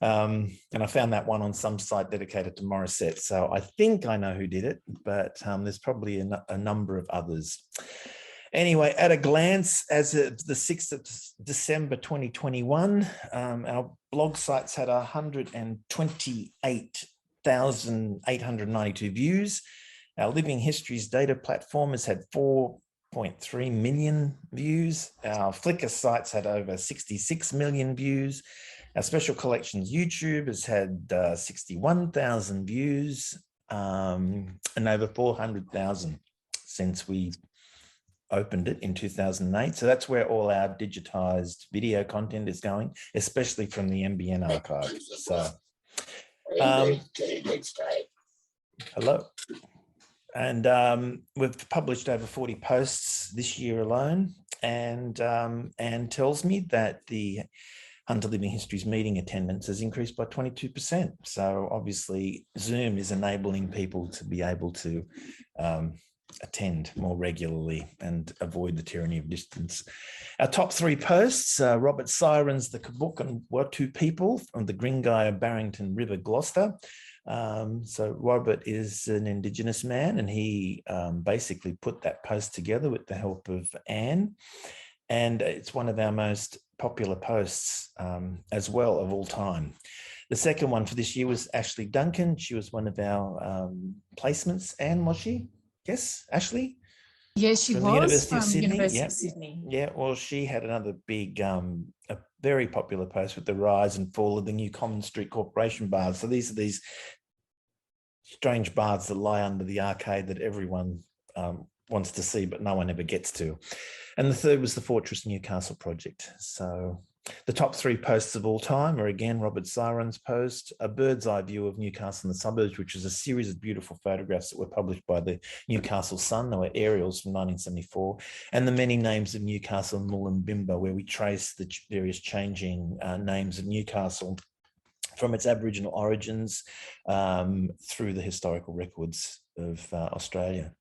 And I found that one on some site dedicated to Morissette. So I think I know who did it, but there's probably a number of others. Anyway, at a glance, as of the 6th of December 2021, our blog sites had 128,892 views. Our Living Histories data platform has had 4.3 million views. Our Flickr sites had over 66 million views. Our Special Collections YouTube has had 61,000 views and over 400,000 since we opened it in 2008. So that's where all our digitized video content is going, especially from the NBN archive. So, hello. And we've published over 40 posts this year alone. And tells me that the Untold Living Histories meeting attendance has increased by 22%. So obviously Zoom is enabling people to be able to attend more regularly and avoid the tyranny of distance. Our top 3 posts, Robert Siren's The Kabuk and Watu People from the Gringaya Barrington River, Gloucester. So Robert is an Indigenous man and he basically put that post together with the help of Anne. And it's one of our most popular posts as well of all time. The second one for this year was Ashley Duncan. She was one of our placements. Anne, was she? Yes, Ashley? Yes, she from was the University from of Sydney. University Yep. of Sydney. Yeah, well, she had another big, a very popular post with the rise and fall of the new Common Street Corporation bars. So these are these strange baths that lie under the arcade that everyone wants to see, but no one ever gets to. And the third was the Fortress Newcastle project. So the top 3 posts of all time are again Robert Siren's post, A Bird's Eye View of Newcastle and the Suburbs, which is a series of beautiful photographs that were published by the Newcastle Sun. They were aerials from 1974, and the many names of Newcastle and Mullumbimba, where we trace the various changing names of Newcastle from its Aboriginal origins through the historical records of Australia.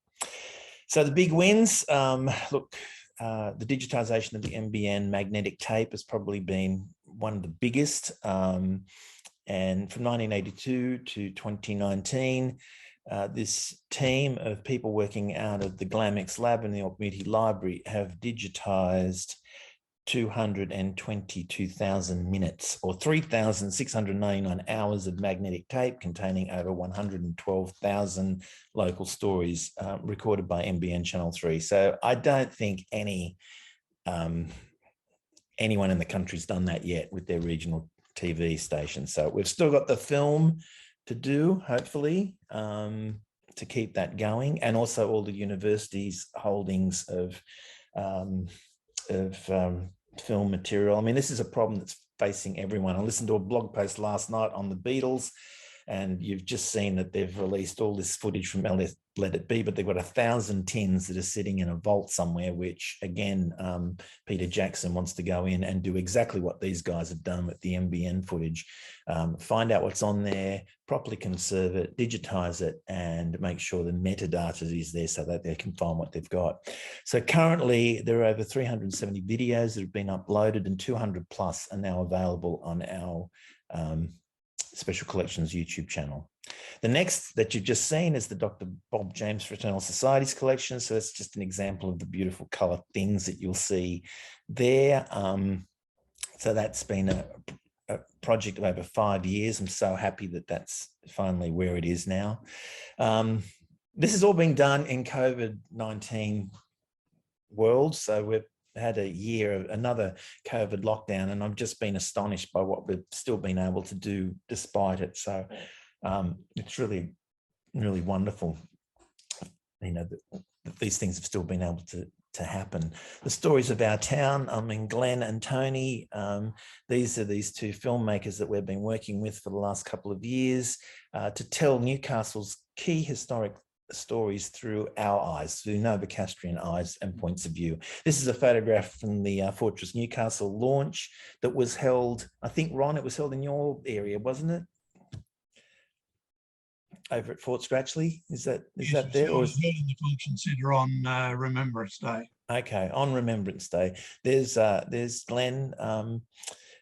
So the big wins, look, the digitisation of the NBN magnetic tape has probably been one of the biggest. And from 1982 to 2019, this team of people working out of the Glamex lab and the Community Library have digitised 222,000 minutes or 3,699 hours of magnetic tape containing over 112,000 local stories recorded by NBN Channel 3. So I don't think anyone in the country's done that yet with their regional TV station. So we've still got the film to do, hopefully, to keep that going, and also all the universities' holdings of film material. I mean, this is a problem that's facing everyone. I listened to a blog post last night on the Beatles, And you've just seen that they've released all this footage from Let It Be, but they've got 1,000 tins that are sitting in a vault somewhere, which again, Peter Jackson wants to go in and do exactly what these guys have done with the MBN footage. Find out what's on there, properly conserve it, digitize it, and make sure the metadata is there so that they can find what they've got. So currently there are over 370 videos that have been uploaded, and 200 plus are now available on our Special Collections YouTube channel. The next that you've just seen is the Dr. Bob James Fraternal Societies collection. So it's just an example of the beautiful color things that you'll see there. So that's been a project of over 5 years. I'm so happy that that's finally where it is now. This has all been done in COVID-19 world. So we've had a year of another COVID lockdown, and I've just been astonished by what we've still been able to do despite it. So it's really, really wonderful, you know, that these things have still been able to happen. The stories of our town, I mean, Glenn and Tony, these are these two filmmakers that we've been working with for the last couple of years to tell Newcastle's key historic stories through our eyes, through Novocastrian eyes and points of view. This is a photograph from the Fortress Newcastle launch that was held, I think, Ron, it was held in your area, wasn't it? Over at Fort Scratchley, is that there? Or is in the Function Centre on Remembrance Day. Okay, on Remembrance Day. There's Glenn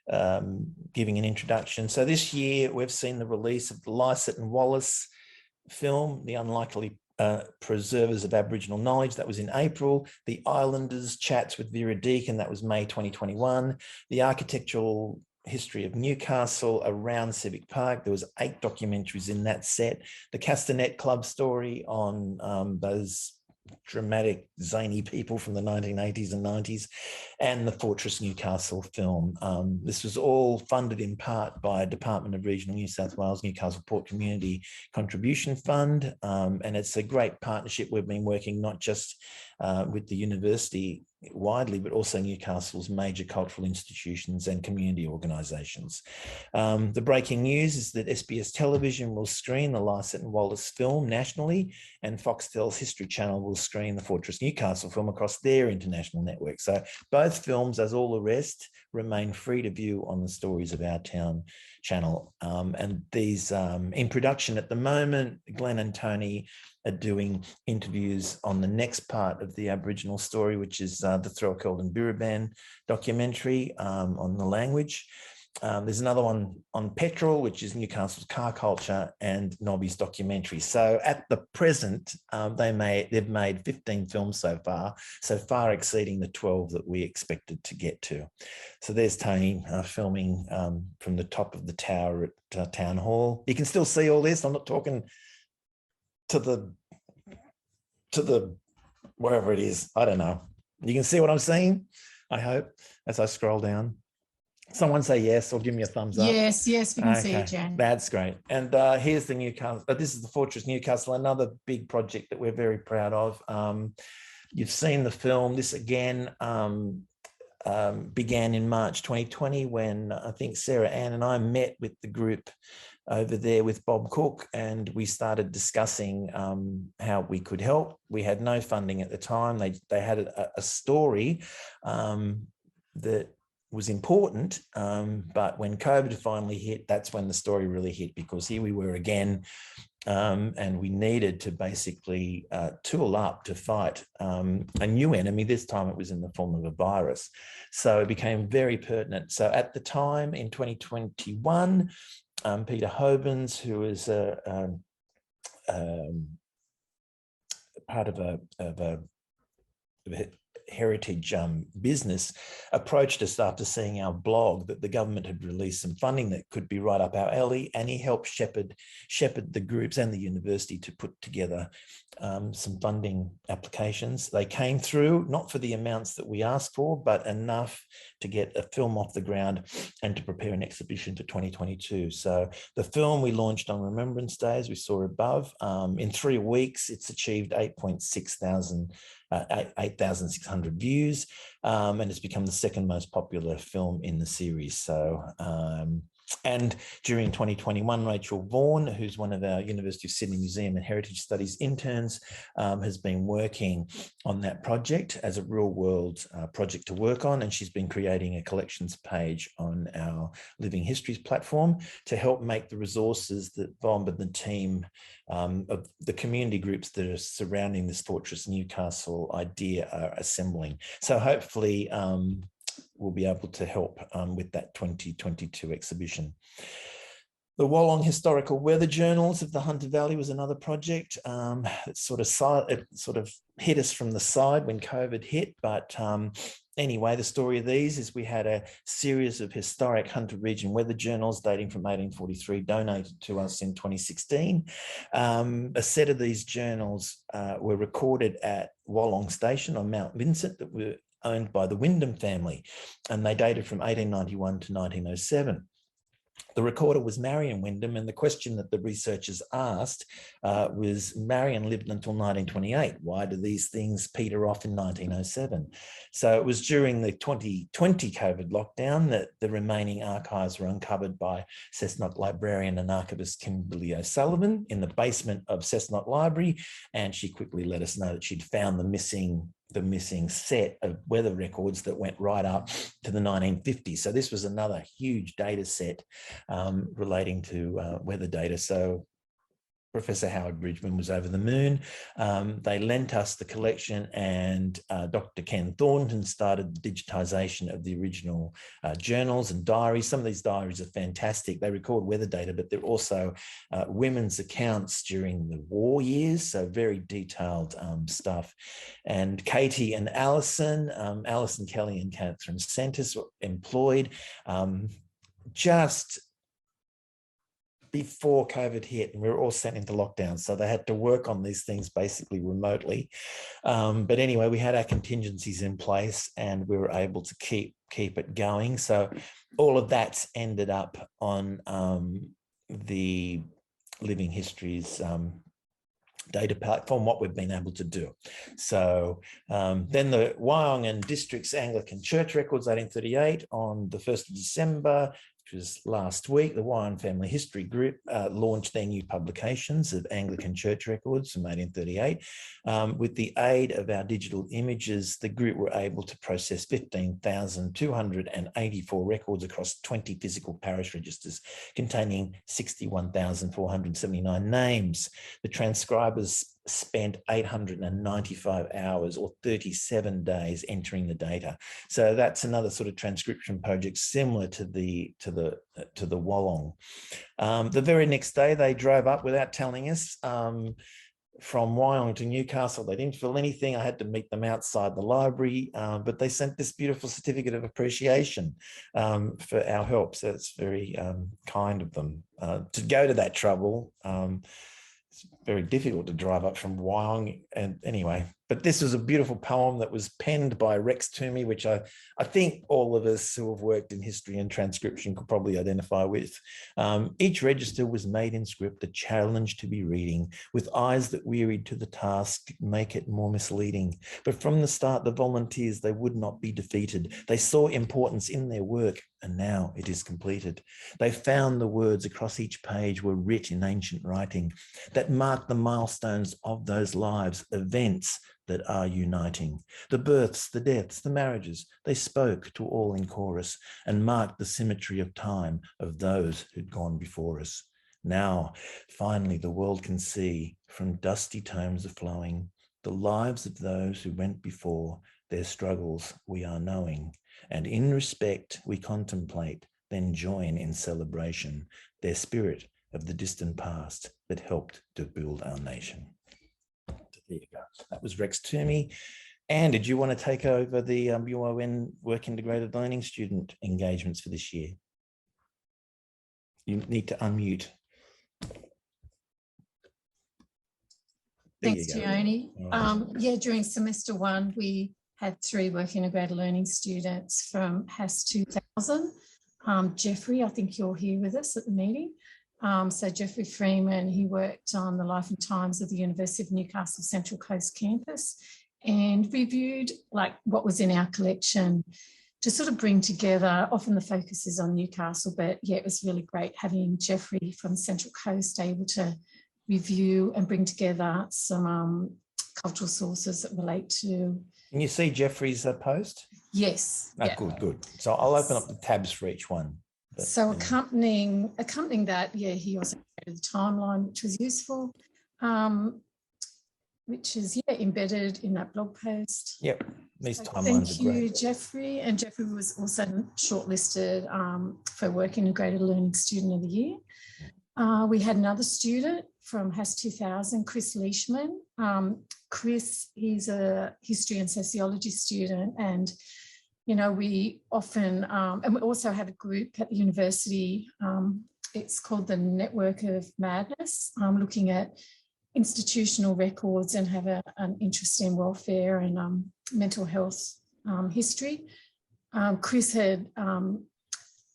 giving an introduction. So this year we've seen the release of the Lycett and Wallace film, The Unlikely Preservers of Aboriginal Knowledge. That was in April. The Islanders Chats with Vera Deakin, that was May 2021. The Architectural History of Newcastle around Civic Park, there was 8 documentaries in that set. The Castanet Club story on those dramatic, zany people from the 1980s and 90s, and the Fortress Newcastle film. This was all funded in part by Department of Regional New South Wales Newcastle Port Community Contribution Fund, and it's a great partnership. We've been working not just with the university widely, but also Newcastle's major cultural institutions and community organisations. The breaking news is that SBS Television will screen the Lycett and Wallace film nationally, and Foxtel's History Channel will screen the Fortress Newcastle film across their international network. So both films, as all the rest, remain free to view on the Stories of Our Town channel. And these in production at the moment. Glenn and Tony are doing interviews on the next part of the Aboriginal story, which is the Threlkeld and Biriban documentary on the language. There's another one on petrol, which is Newcastle's car culture, and Nobby's documentary. So at the present, they've made 15 films so far exceeding the 12 that we expected to get to. So there's Tony filming from the top of the tower at Town Hall. You can still see all this. I'm not talking to the wherever it is. I don't know. You can see what I'm seeing, I hope, as I scroll down. Someone say yes or give me a thumbs up. Yes, we can see it, Jan. That's great. And here's the Newcastle. This is the Fortress Newcastle, another big project that we're very proud of. You've seen the film. This again began in March 2020 when I think Sarah Ann and I met with the group over there with Bob Cook, and we started discussing how we could help. We had no funding at the time. They had a story that was important, but when COVID finally hit, that's when the story really hit, because here we were again, and we needed to basically tool up to fight a new enemy. This time it was in the form of a virus. So it became very pertinent. So at the time in 2021, Peter Hobens, who is part of a heritage business, approached us after seeing our blog that the government had released some funding that could be right up our alley, and he helped shepherd the groups and the university to put together some funding applications. They came through, not for the amounts that we asked for, but enough to get a film off the ground and to prepare an exhibition for 2022. So the film we launched on Remembrance Day, as we saw above. In 3 weeks, it's achieved 8,600 views, and it's become the second most popular film in the series. So And during 2021, Rachel Vaughan, who's one of our University of Sydney Museum and Heritage Studies interns, has been working on that project as a real world project to work on. And she's been creating a collections page on our Living Histories platform to help make the resources that Vom and the team of the community groups that are surrounding this Fortress Newcastle idea are assembling. So hopefully, we'll be able to help with that 2022 exhibition. The Wollong Historical Weather Journals of the Hunter Valley was another project. It sort of hit us from the side when COVID hit, but anyway, the story of these is we had a series of historic Hunter Region weather journals dating from 1843 donated to us in 2016. A set of these journals were recorded at Wollong Station on Mount Vincent that were owned by the Wyndham family, and they dated from 1891 to 1907. The recorder was Marion Wyndham, and the question that the researchers asked was, Marion lived until 1928. Why do these things peter off in 1907? So it was during the 2020 COVID lockdown that the remaining archives were uncovered by Cessnock librarian and archivist Kimberly O'Sullivan in the basement of Cessnock Library, and she quickly let us know that she'd found the missing set of weather records that went right up to the 1950s. So this was another huge data set relating to weather data. So Professor Howard Bridgman was over the moon. They lent us the collection, and Dr. Ken Thornton started the digitisation of the original journals and diaries. Some of these diaries are fantastic. They record weather data, but they're also women's accounts during the war years, so very detailed stuff. And Katie and Alison Kelly and Catherine Sentis were employed just before COVID hit, and we were all sent into lockdown. So they had to work on these things basically remotely. But anyway, we had our contingencies in place and we were able to keep it going. So all of that's ended up on the Living Histories data platform, what we've been able to do. So then the Wyong District's Anglican Church Records, 1838, on the 1st of December, which was last week, the Wyong Family History Group launched their new publications of Anglican Church Records from 1838. With the aid of our digital images, the group were able to process 15,284 records across 20 physical parish registers containing 61,479 names. The transcribers spent 895 hours or 37 days entering the data. So that's another sort of transcription project similar to the Wollong. The very next day they drove up without telling us from Wyong to Newcastle. They didn't feel anything. I had to meet them outside the library, but they sent this beautiful certificate of appreciation for our help. So it's very kind of them to go to that trouble. It's very difficult to drive up from Wyong, and anyway, but this was a beautiful poem that was penned by Rex Toomey, which I think all of us who have worked in history and transcription could probably identify with. Each register was made in script, a challenge to be reading, with eyes that wearied to the task, make it more misleading. But from the start, the volunteers, they would not be defeated. They saw importance in their work, and now it is completed. They found the words across each page were writ in ancient writing that marked the milestones of those lives, events that are uniting. The births, the deaths, the marriages, they spoke to all in chorus and marked the symmetry of time of those who'd gone before us. Now, finally, the world can see from dusty tomes of flowing the lives of those who went before, their struggles we are knowing. And in respect we contemplate, then join in celebration, their spirit of the distant past that helped to build our nation. There you go. That was Rex Toomey. And did you want to take over the UON Work Integrated Learning student engagements for this year? You need to unmute. Thanks, Gioni. Yeah, during semester one, we had 3 Work Integrated Learning students from HAS 2000. Jeffrey, I think you're here with us at the meeting. So Jeffrey Freeman, he worked on the Life and Times of the University of Newcastle Central Coast campus and reviewed like what was in our collection. to sort of bring together, often the focus is on Newcastle, but yeah, it was really great having Jeffrey from Central Coast able to review and bring together some cultural sources that relate to. Can you see Jeffrey's post? Yes. Oh, yeah. Good. So I'll open up the tabs for each one. But, so accompanying that, yeah, he also created the timeline, which was useful, which is embedded in that blog post. Yep, these timelines are great. Thank you, Jeffrey. And Jeffrey was also shortlisted for Work Integrated Learning Student of the Year. We had another student from HAS 2000, Chris Leishman. Chris, he's a history and sociology student, and we often, and we also have a group at the university, it's called the Network of Madness, looking at institutional records and have an interest in welfare and mental health history. Chris had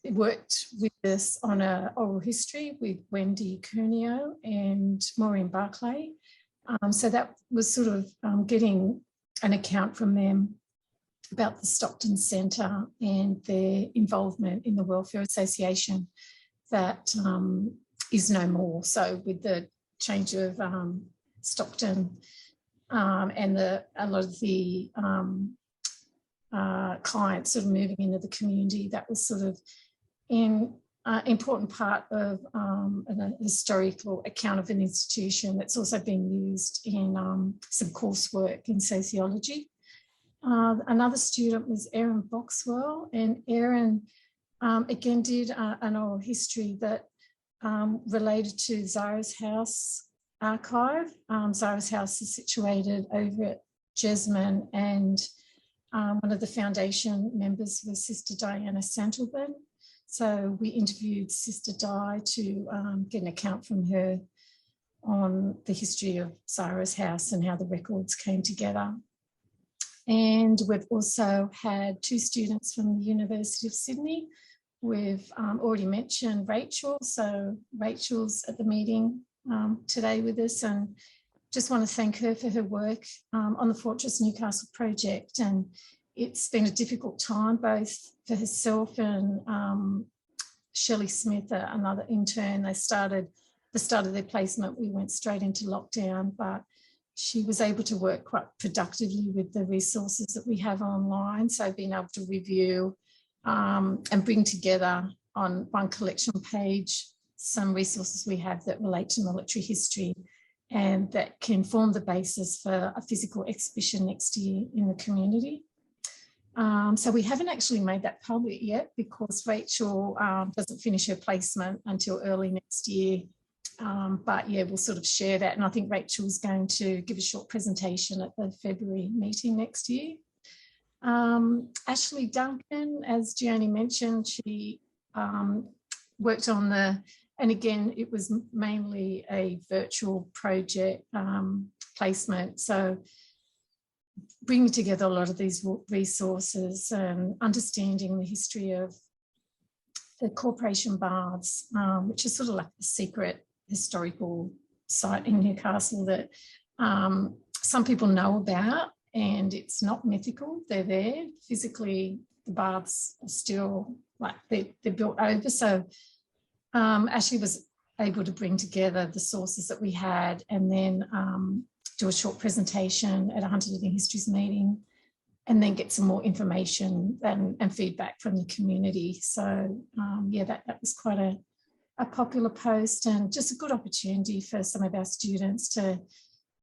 worked with us on an oral history with Wendy Cuneo and Maureen Barclay. So that was sort of getting an account from them about the Stockton Centre and their involvement in the Welfare Association that is no more. So with the change of Stockton and a lot of the clients sort of moving into the community, that was sort of an important part of a historical account of an institution that's also been used in some coursework in sociology. Another student was Erin Boxwell, and Erin again did an oral history that related to Zara's House archive. Zara's House is situated over at Jesmond, and one of the foundation members was Sister Diana Santelban. So we interviewed Sister Di to get an account from her on the history of Zara's House and how the records came together. And we've also had two students from the University of Sydney. We've already mentioned Rachel. So Rachel's at the meeting today with us, and just want to thank her for her work on the Fortress Newcastle project. And it's been a difficult time, both for herself and Shelley Smith, another intern. They started, the start of their placement, we went straight into lockdown, but she was able to work quite productively with the resources that we have online. So being able to review and bring together on one collection page some resources we have that relate to military history and that can form the basis for a physical exhibition next year in the community. So we haven't actually made that public yet because Rachel doesn't finish her placement until early next year. But yeah, we'll sort of share that. And I think Rachel's going to give a short presentation at the February meeting next year. Ashley Duncan, as Gianni mentioned, she worked on and again, it was mainly a virtual project placement. So bringing together a lot of these resources and understanding the history of the Corporation Baths, which is sort of like a secret historical site in Newcastle that some people know about, and it's not mythical. They're there physically. The baths are still like they're built over. So Ashley was able to bring together the sources that we had and then do a short presentation at a Hunter Living Histories meeting and then get some more information and feedback from the community. So yeah, that was quite a popular post and just a good opportunity for some of our students to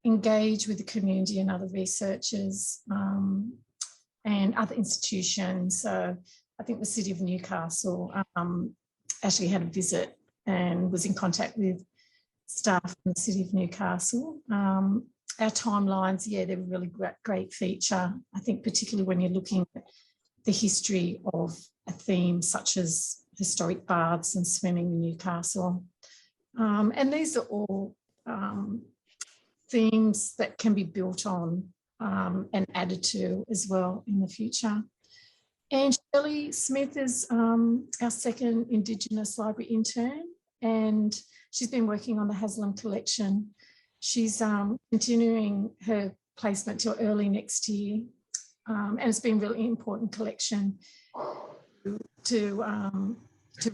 engage with the community and other researchers and other institutions. So I think the City of Newcastle actually had a visit and was in contact with staff from the City of Newcastle. Our timelines, yeah, they're a really great feature. I think particularly when you're looking at the history of a theme such as historic baths and swimming in Newcastle. And these are all themes that can be built on and added to as well in the future. And Shelley Smith is our second Indigenous library intern, and she's been working on the Haslam collection. She's continuing her placement till early next year. and it's been a really important collection to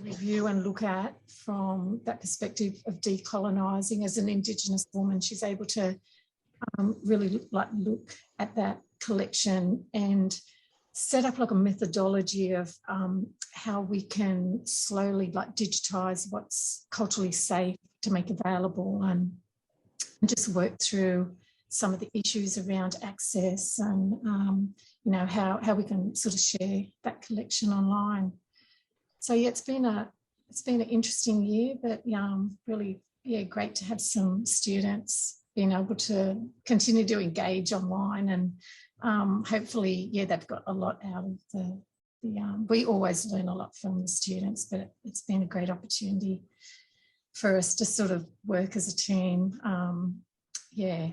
review and look at from that perspective of decolonising. As an Indigenous woman, she's able to really look at that collection and set up like a methodology of how we can slowly digitise what's culturally safe to make available, and just work through some of the issues around access and you know, how we can sort of share that collection online. So yeah, it's been an interesting year, but really great to have some students being able to continue to engage online, and hopefully they've got a lot out of the we always learn a lot from the students, but it's been a great opportunity for us to sort of work as a team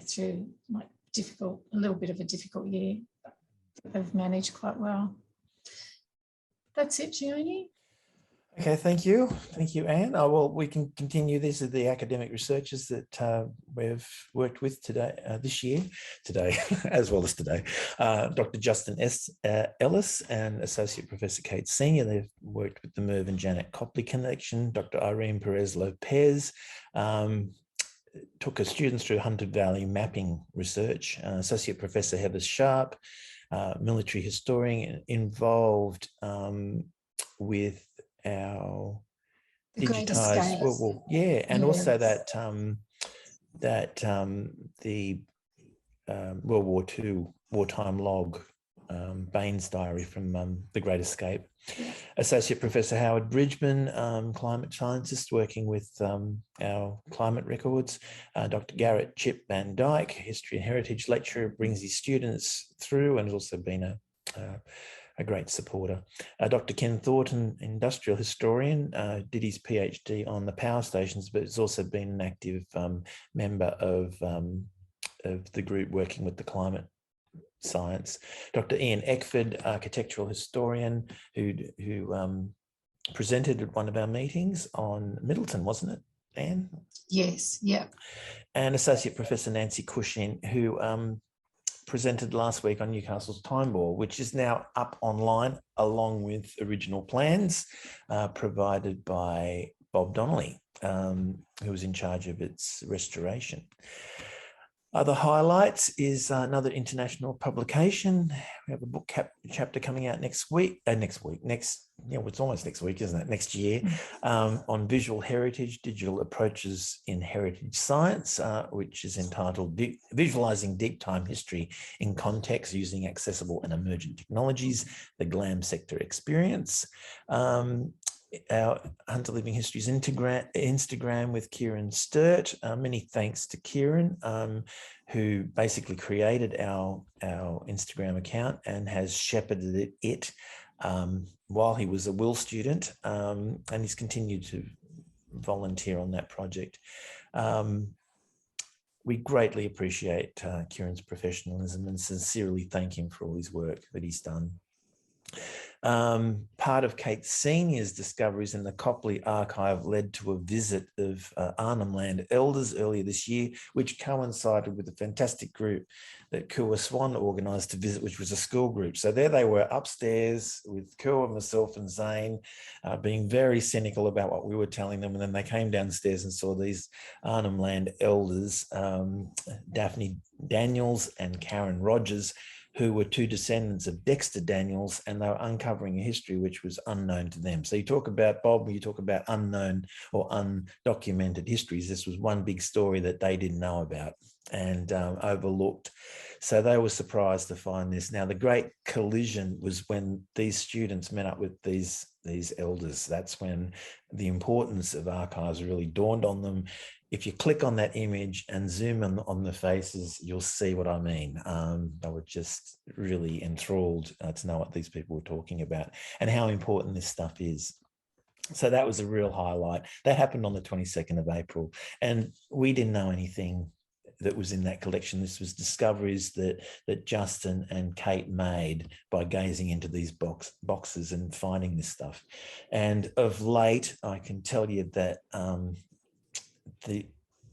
through a little bit of a difficult year, but they've managed quite well. That's it, Gioni. Okay, thank you. Thank you, Anne. Oh, well, we can continue. These are the academic researchers that we've worked with this year, as well as today. Dr. Justin Ellis and Associate Professor Kate Senior. They've worked with the Merv and Janet Copley Connection. Dr. Irene Perez Lopez took her students through Hunter Valley mapping research. Associate Professor Heather Sharp, military historian, involved with our digitized, and also that the World War II wartime log, Bain's diary from The Great Escape. Associate Professor Howard Bridgman, climate scientist, working with our climate records. Dr. Garrett Chip Van Dyke, history and heritage lecturer, brings his students through and has also been a great supporter. Dr. Ken Thornton, industrial historian, did his PhD on the power stations, but has also been an active member of the group working with the climate science. Dr. Ian Eckford, architectural historian, who presented at one of our meetings on Middleton, wasn't it, Anne? Yes, yeah. And Associate Professor Nancy Cushin, who presented last week on Newcastle's Time Ball, which is now up online along with original plans provided by Bob Donnelly, who was in charge of its restoration. Other highlights is another international publication. We have a book chapter coming out next it's almost next week, isn't it? Next year, on visual heritage, digital approaches in heritage science, which is entitled Visualizing Deep Time History in Context Using Accessible and Emergent Technologies, the GLAM Sector Experience. Our Hunter Living Histories Instagram with Kieran Sturt. Many thanks to Kieran, who basically created our Instagram account and has shepherded it while he was a Will student, and he's continued to volunteer on that project. We greatly appreciate Kieran's professionalism and sincerely thank him for all his work that he's done. Part of Kate Senior's discoveries in the Copley archive led to a visit of Arnhem Land elders earlier this year, which coincided with a fantastic group that Kua Swan organised to visit, which was a school group. So there they were upstairs with Kua, myself and Zane, being very cynical about what we were telling them. And then they came downstairs and saw these Arnhem Land elders, Daphne Daniels and Karen Rogers, who were two descendants of Dexter Daniels, and they were uncovering a history which was unknown to them. So you talk about, Bob, you talk about unknown or undocumented histories. This was one big story that they didn't know about and overlooked. So they were surprised to find this. Now, the great collision was when these students met up with these elders. That's when the importance of archives really dawned on them. If you click on that image and zoom in on the faces, you'll see what I mean. They were just really enthralled to know what these people were talking about and how important this stuff is. So that was a real highlight. That happened on the 22nd of April, and we didn't know anything that was in that collection. This was discoveries that Justin and Kate made by gazing into these boxes and finding this stuff. And of late, I can tell you that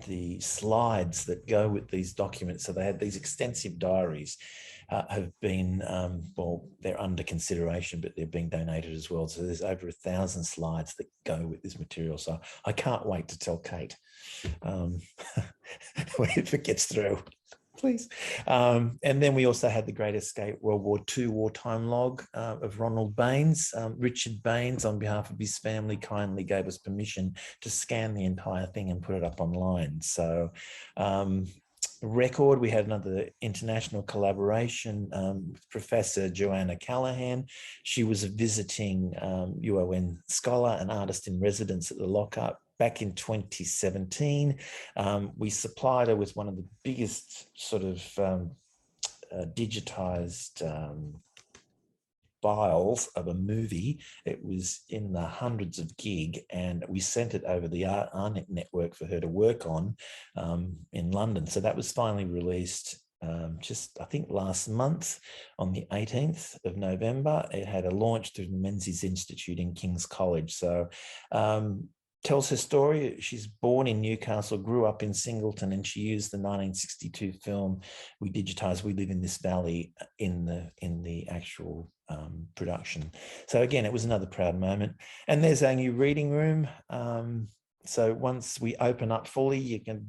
the slides that go with these documents, so they had these extensive diaries, have been, well, they're under consideration, but they're being donated as well. So there's over 1,000 slides that go with this material. So I can't wait to tell Kate if it gets through. Please. And then we also had the Great Escape World War II wartime log of Ronald Baines. Richard Baines, on behalf of his family, kindly gave us permission to scan the entire thing and put it up online. So record, we had another international collaboration with Professor Joanna Callahan. She was a visiting UON scholar and artist in residence at the lockup. Back in 2017, we supplied her with one of the biggest sort of digitized files of a movie. It was in the hundreds of gig, and we sent it over the ARNet network for her to work on in London. So that was finally released just, I think, last month on the 18th of November. It had a launch through the Menzies Institute in King's College. So tells her story. She's born in Newcastle, grew up in Singleton, and she used the 1962 film we digitized We Live in This Valley in the actual production. So again, it was another proud moment. And there's our new reading room. So once we open up fully, you can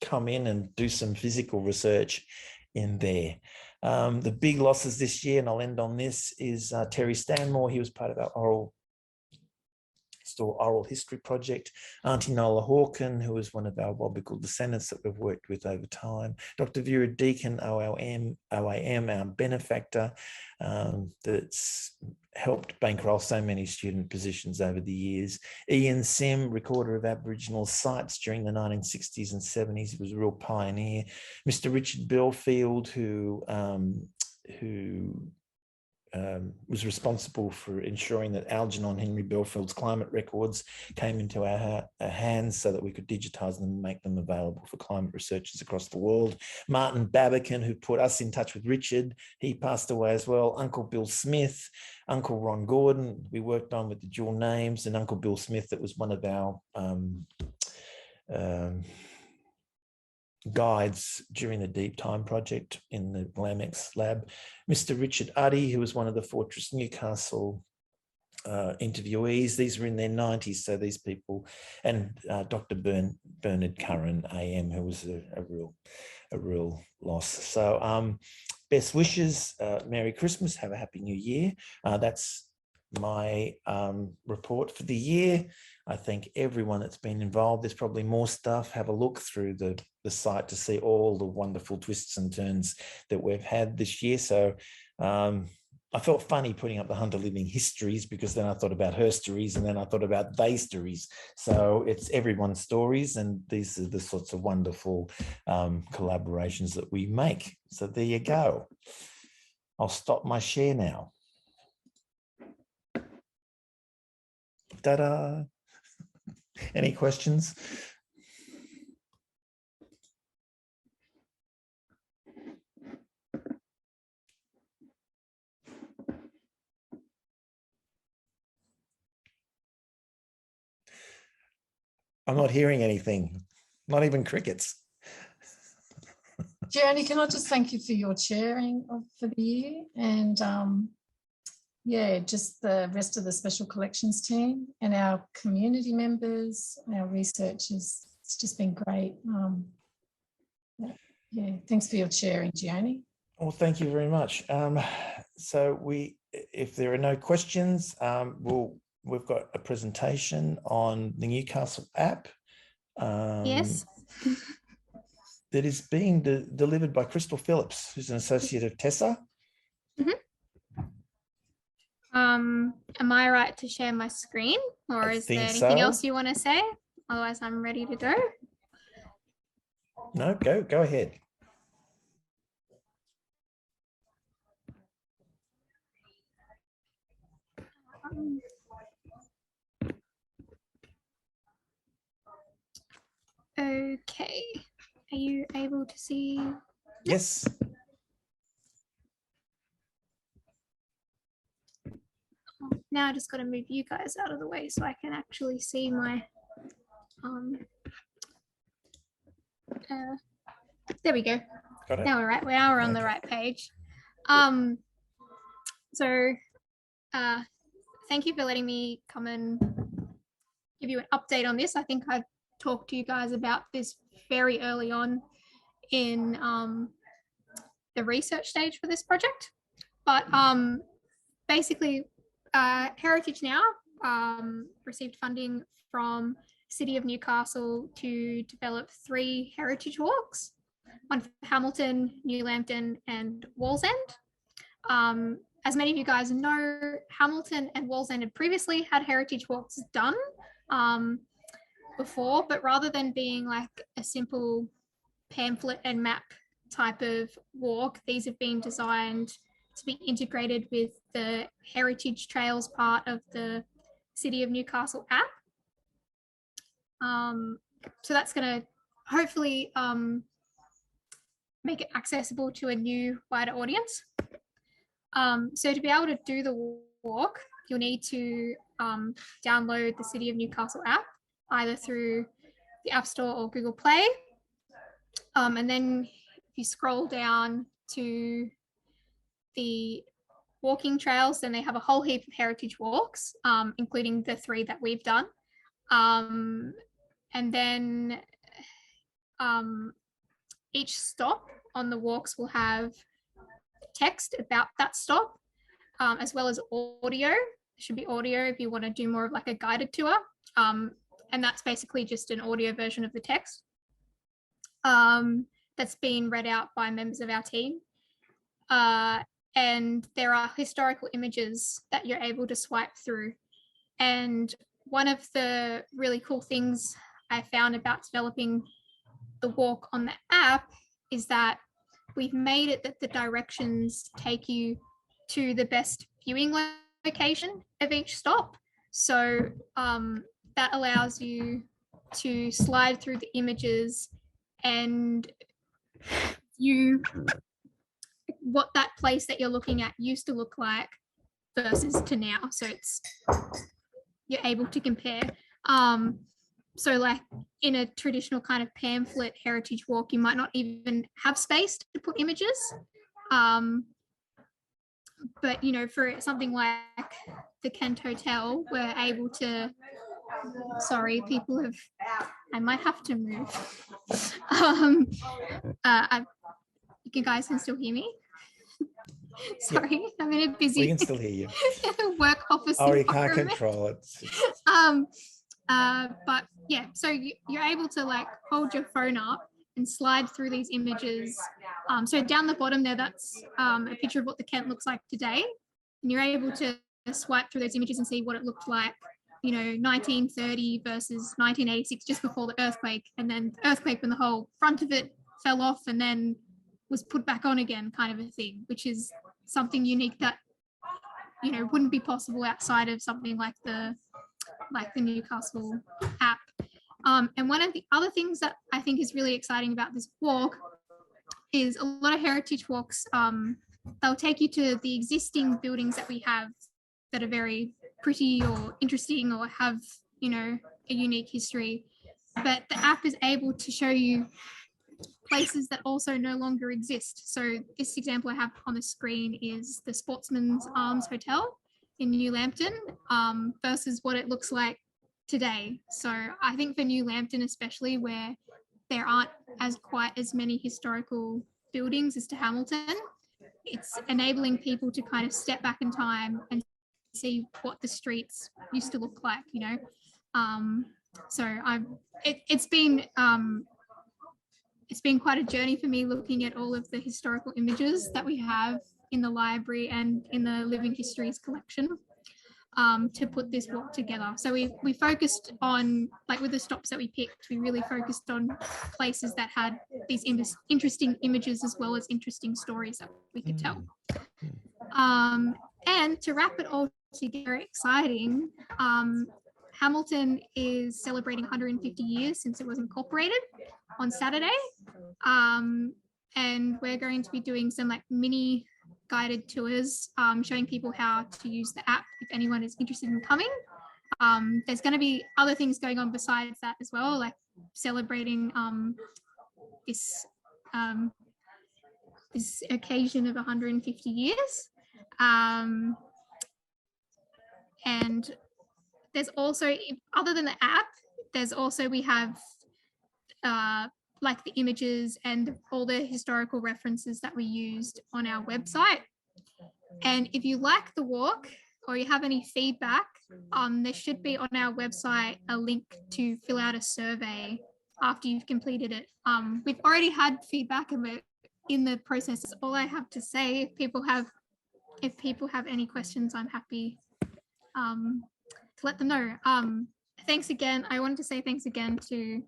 come in and do some physical research in there. The big losses this year, and I'll end on this, is Terry Stanmore. He was part of our oral history project. Auntie Nola Hawken, who is one of our Wabakal descendants that we've worked with over time. Dr. Vera Deakin, OAM, our benefactor, that's helped bankroll so many student positions over the years. Ian Sim, recorder of Aboriginal sites during the 1960s and 70s. He was a real pioneer. Mr. Richard Belfield, who was responsible for ensuring that Algernon Henry Belfield's climate records came into our hands so that we could digitize them and make them available for climate researchers across the world. Martin Babakin, who put us in touch with Richard, he passed away as well. Uncle Bill Smith, Uncle Ron Gordon, we worked on with the dual names, and Uncle Bill Smith, that was one of our guides during the Deep Time project in the LAMX lab. Mr. Richard Uddy, who was one of the Fortress Newcastle interviewees. These were in their 90s, so these people, and Dr. Bernard Curran, AM, who was a real loss. So best wishes, Merry Christmas, have a Happy New Year. That's my report for the year. I thank everyone that's been involved. There's probably more stuff. Have a look through the site to see all the wonderful twists and turns that we've had this year. So I felt funny putting up the Hunter Living Histories, because then I thought about her stories, and then I thought about they stories. So it's everyone's stories, and these are the sorts of wonderful collaborations that we make. So there you go. I'll stop my share now. Ta-da! Any questions? I'm not hearing anything, not even crickets. Gianni, can I just thank you for your chairing for the year, and yeah, just the rest of the special collections team and our community members, our researchers. It's just been great. Yeah, thanks for your chairing, Gianni. Well, thank you very much. So if there are no questions, we've got a presentation on the Newcastle app. Yes. That is being delivered by Crystal Phillips, who's an associate of Tessa. Mm-hmm. Am I right to share my screen, or is there anything else you want to say? Otherwise, I'm ready to go. No, go ahead. Okay, are you able to see? Yes. Now I just got to move you guys out of the way so I can actually see my there we go. Got it. Now we're right. Now we're on the right page. So thank you for letting me come and give you an update on this. I think I talked to you guys about this very early on in the research stage for this project. But basically, Heritage Now received funding from City of Newcastle to develop 3 heritage walks, one for Hamilton, New Lambton and Wallsend. As many of you guys know, Hamilton and Wallsend had previously had heritage walks done before, but rather than being like a simple pamphlet and map type of walk, these have been designed to be integrated with the heritage trails part of the City of Newcastle app. So that's going to hopefully make it accessible to a new, wider audience. So to be able to do the walk, you'll need to download the City of Newcastle app, either through the App Store or Google Play. And then if you scroll down to the walking trails, then they have a whole heap of heritage walks, including the 3 that we've done. And then each stop on the walks will have text about that stop, as well as audio. There should be audio if you want to do more of like a guided tour. And that's basically just an audio version of the text that's been read out by members of our team. And there are historical images that you're able to swipe through. And one of the really cool things I found about developing the walk on the app is that we've made it that the directions take you to the best viewing location of each stop. So that allows you to slide through the images and view what that place that you're looking at used to look like versus to now. So you're able to compare. So like in a traditional kind of pamphlet heritage walk, you might not even have space to put images. But, you know, for something like the Kent Hotel, we're able to, sorry, people have, I might have to move. You guys can still hear me? Sorry, yep. I'm in a busy we can still hear you. Work office. Oh, you can't control it. But yeah, so you're able to like hold your phone up and slide through these images. So down the bottom there, that's a picture of what the Kent looks like today. And you're able to swipe through those images and see what it looked like, you know, 1930 versus 1986, just before the earthquake. And then the earthquake when the whole front of it fell off and then was put back on again, kind of a thing, which is something unique that, you know, wouldn't be possible outside of something like the Newcastle app. And one of the other things that I think is really exciting about this walk is a lot of heritage walks, they'll take you to the existing buildings that we have that are very pretty or interesting or have, you know, a unique history. But the app is able to show you places that also no longer exist. So this example I have on the screen is the Sportsman's Arms Hotel in New Lambton versus what it looks like today. So I think for New Lambton especially, where there aren't quite as many historical buildings as to Hamilton, it's enabling people to kind of step back in time and see what the streets used to look like, you know. So it's been quite a journey for me looking at all of the historical images that we have in the library and in the Living Histories collection to put this walk together. So we focused on, like with the stops that we picked, we really focused on places that had these interesting images as well as interesting stories that we could tell. And to wrap it all together, exciting, Hamilton is celebrating 150 years since it was incorporated on Saturday. And we're going to be doing some like mini guided tours, showing people how to use the app if anyone is interested in coming. There's going to be other things going on besides that as well, like celebrating this this occasion of 150 years. And there's also, other than the app, there's also, we have like the images and all the historical references that we used on our website. And if you like the walk or you have any feedback, there should be on our website a link to fill out a survey after you've completed it. We've already had feedback and we're in the process. That's all I have to say. If people have any questions, I'm happy to let them know. Thanks again. I wanted to say thanks again to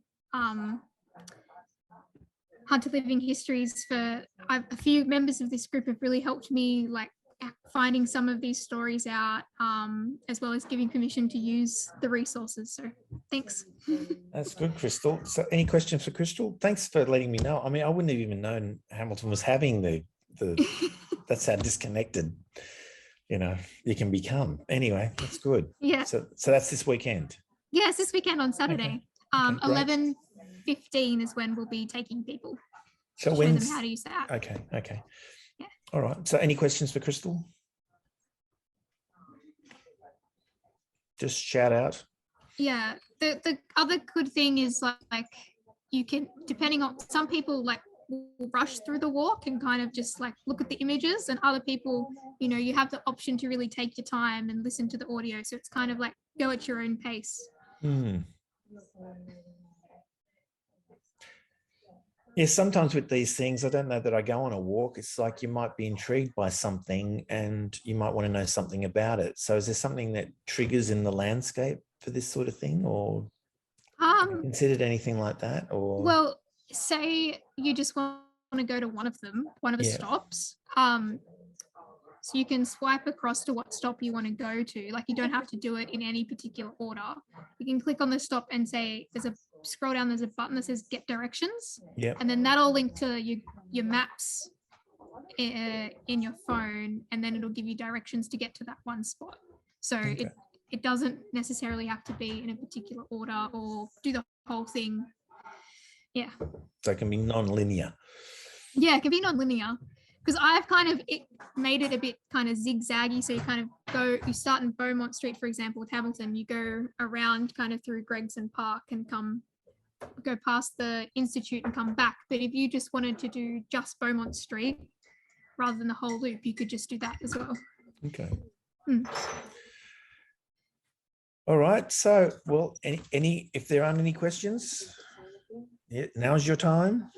Hunter Living Histories for a few members of this group have really helped me like finding some of these stories out, as well as giving permission to use the resources. So thanks. That's good, Crystal. So any questions for Crystal? Thanks for letting me know. I mean, I wouldn't have even known Hamilton was having the that's how disconnected, you know, you can become. Anyway, that's good. Yeah. So that's this weekend. Yes, this weekend on Saturday. Okay, 11:15 is when we'll be taking people. So show them how to use the app. Okay. Yeah. All right. So any questions for Crystal? Just shout out. Yeah. The other good thing is like you can, depending on, some people like will rush through the walk and kind of just like look at the images, and other people, you know, you have the option to really take your time and listen to the audio. So it's kind of like go at your own pace. Yeah, sometimes with these things, I don't know that I go on a walk. It's like you might be intrigued by something and you might want to know something about it. So is there something that triggers in the landscape for this sort of thing, or have you considered anything like that? Or well, say you just want to go to one of the stops. So you can swipe across to what stop you want to go to. Like you don't have to do it in any particular order. You can click on the stop and say, scroll down, there's a button that says get directions. Yeah. And then that'll link to your maps in your phone, and then it'll give you directions to get to that one spot. So it doesn't necessarily have to be in a particular order or do the whole thing. Yeah. So it can be non-linear. Yeah, it can be non-linear. Because I've kind of made it a bit kind of zigzaggy. So you kind of you start in Beaumont Street, for example, with Hamilton, you go around kind of through Gregson Park and go past the Institute and come back. But if you just wanted to do just Beaumont Street rather than the whole loop, you could just do that as well. Okay. All right. So, well, if there aren't any questions, now's your time.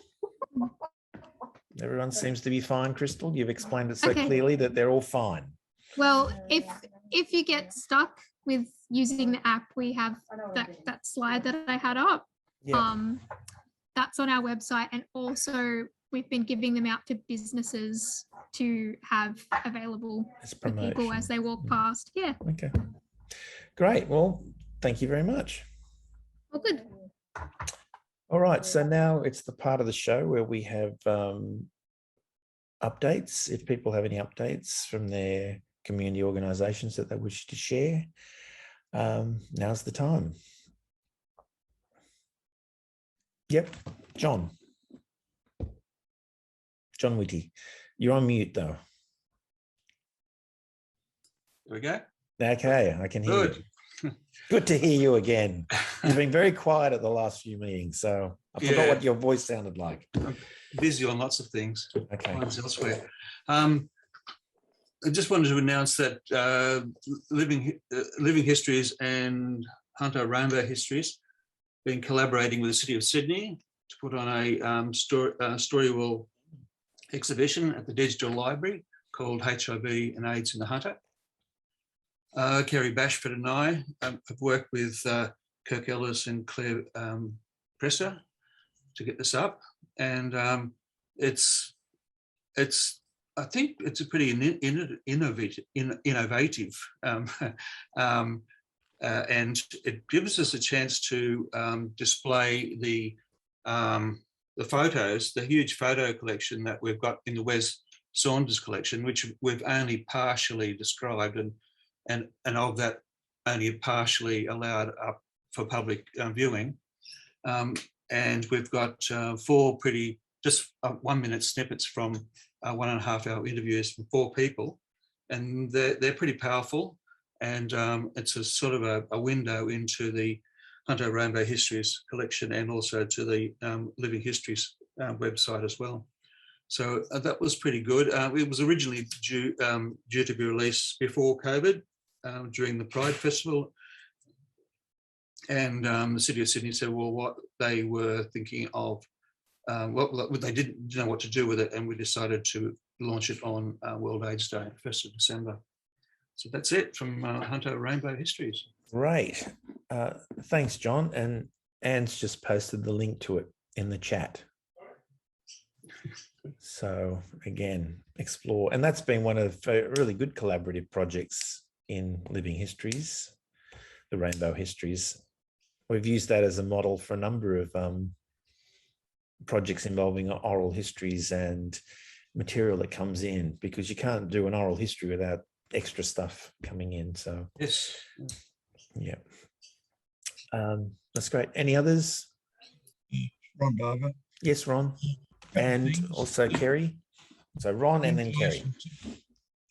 Everyone seems to be fine, Crystal. You've explained it so clearly that they're all fine. Well, if you get stuck with using the app, we have that slide that I had up. Yeah. That's on our website, and also we've been giving them out to businesses to have available for people as they walk past. Yeah. Okay. Great. Well, thank you very much. Well, good. All right, so now it's the part of the show where we have updates. If people have any updates from their community organisations that they wish to share, now's the time. Yep, John Whitty, you're on mute though. There we go. Okay, I can hear you. Good to hear you again. You've been very quiet at the last few meetings, so I forgot what your voice sounded like. I'm busy on lots of things. Okay. Mine's elsewhere. I just wanted to announce that Living Histories and Hunter Rainbow Histories been collaborating with the City of Sydney to put on a story wall exhibition at the Digital Library called HIV and AIDS in the Hunter. Kerry Bashford and I have worked with Kirk Ellis and Claire Presser to get this up, and I think it's a pretty innovative, and it gives us a chance to display the photos, the huge photo collection that we've got in the Wes Saunders collection, which we've only partially described, and of that only partially allowed up for public viewing. And we've got 4 pretty just 1 minute snippets from 1.5 hour interviews from 4 people, and they're pretty powerful. And it's a sort of a window into the Hunter Rainbow Histories collection and also to the Living Histories website as well. So that was pretty good. It was originally due to be released before COVID, during the Pride Festival. And the City of Sydney said, well, what they were thinking of, they didn't know what to do with it, and we decided to launch it on World AIDS Day, 1st of December. So that's it from Hunter Rainbow Histories. Great. Thanks, John. And Anne's just posted the link to it in the chat. So again, explore. And that's been one of really good collaborative projects in Living Histories, the Rainbow Histories. We've used that as a model for a number of projects involving oral histories and material that comes in, because you can't do an oral history without extra stuff coming in. So yes, yeah, that's great. Any others? Ron Barber. Yes, Ron, and also Kerry. So Ron and then Kerry.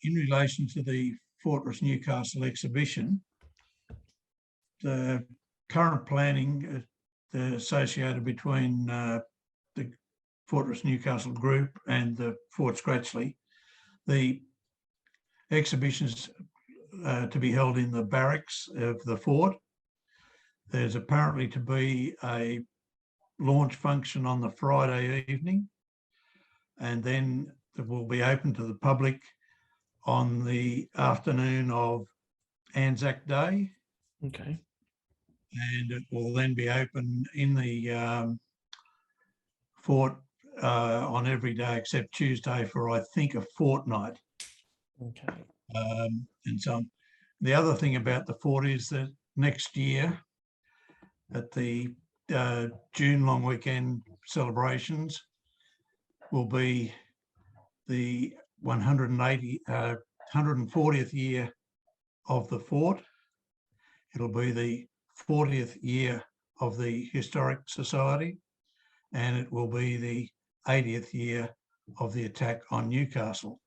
In relation to the Fortress Newcastle exhibition, the current planning associated between the Fortress Newcastle group and the Fort Scratchley, the exhibitions to be held in the barracks of the fort. There's apparently to be a launch function on the Friday evening, and then it will be open to the public on the afternoon of Anzac Day. Okay. And it will then be open in the fort on every day except Tuesday for, I think, a fortnight. Okay. And so on. The other thing about the fort is that next year at the June long weekend celebrations will be the 140th year of the fort. It'll be the 40th year of the Historic Society, and it will be the 80th year of the attack on Newcastle.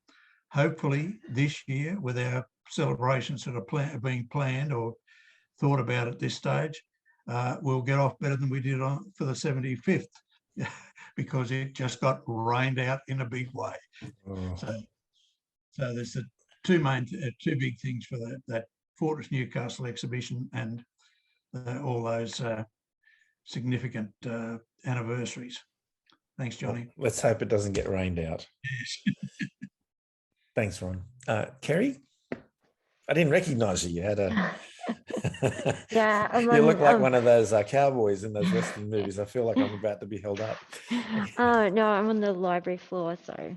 Hopefully this year, with our celebrations that are being planned or thought about at this stage, we'll get off better than we did for the 75th, because it just got rained out in a big way. Oh. So there's the two big things for that Fortress Newcastle exhibition and all those significant anniversaries. Thanks, Johnny. Well, let's hope it doesn't get rained out. Yes. Thanks, Ron. Kerry? I didn't recognise you. You had a... Yeah. You look like one of those cowboys in those Western movies. I feel like I'm about to be held up. Oh, no, I'm on the library floor, so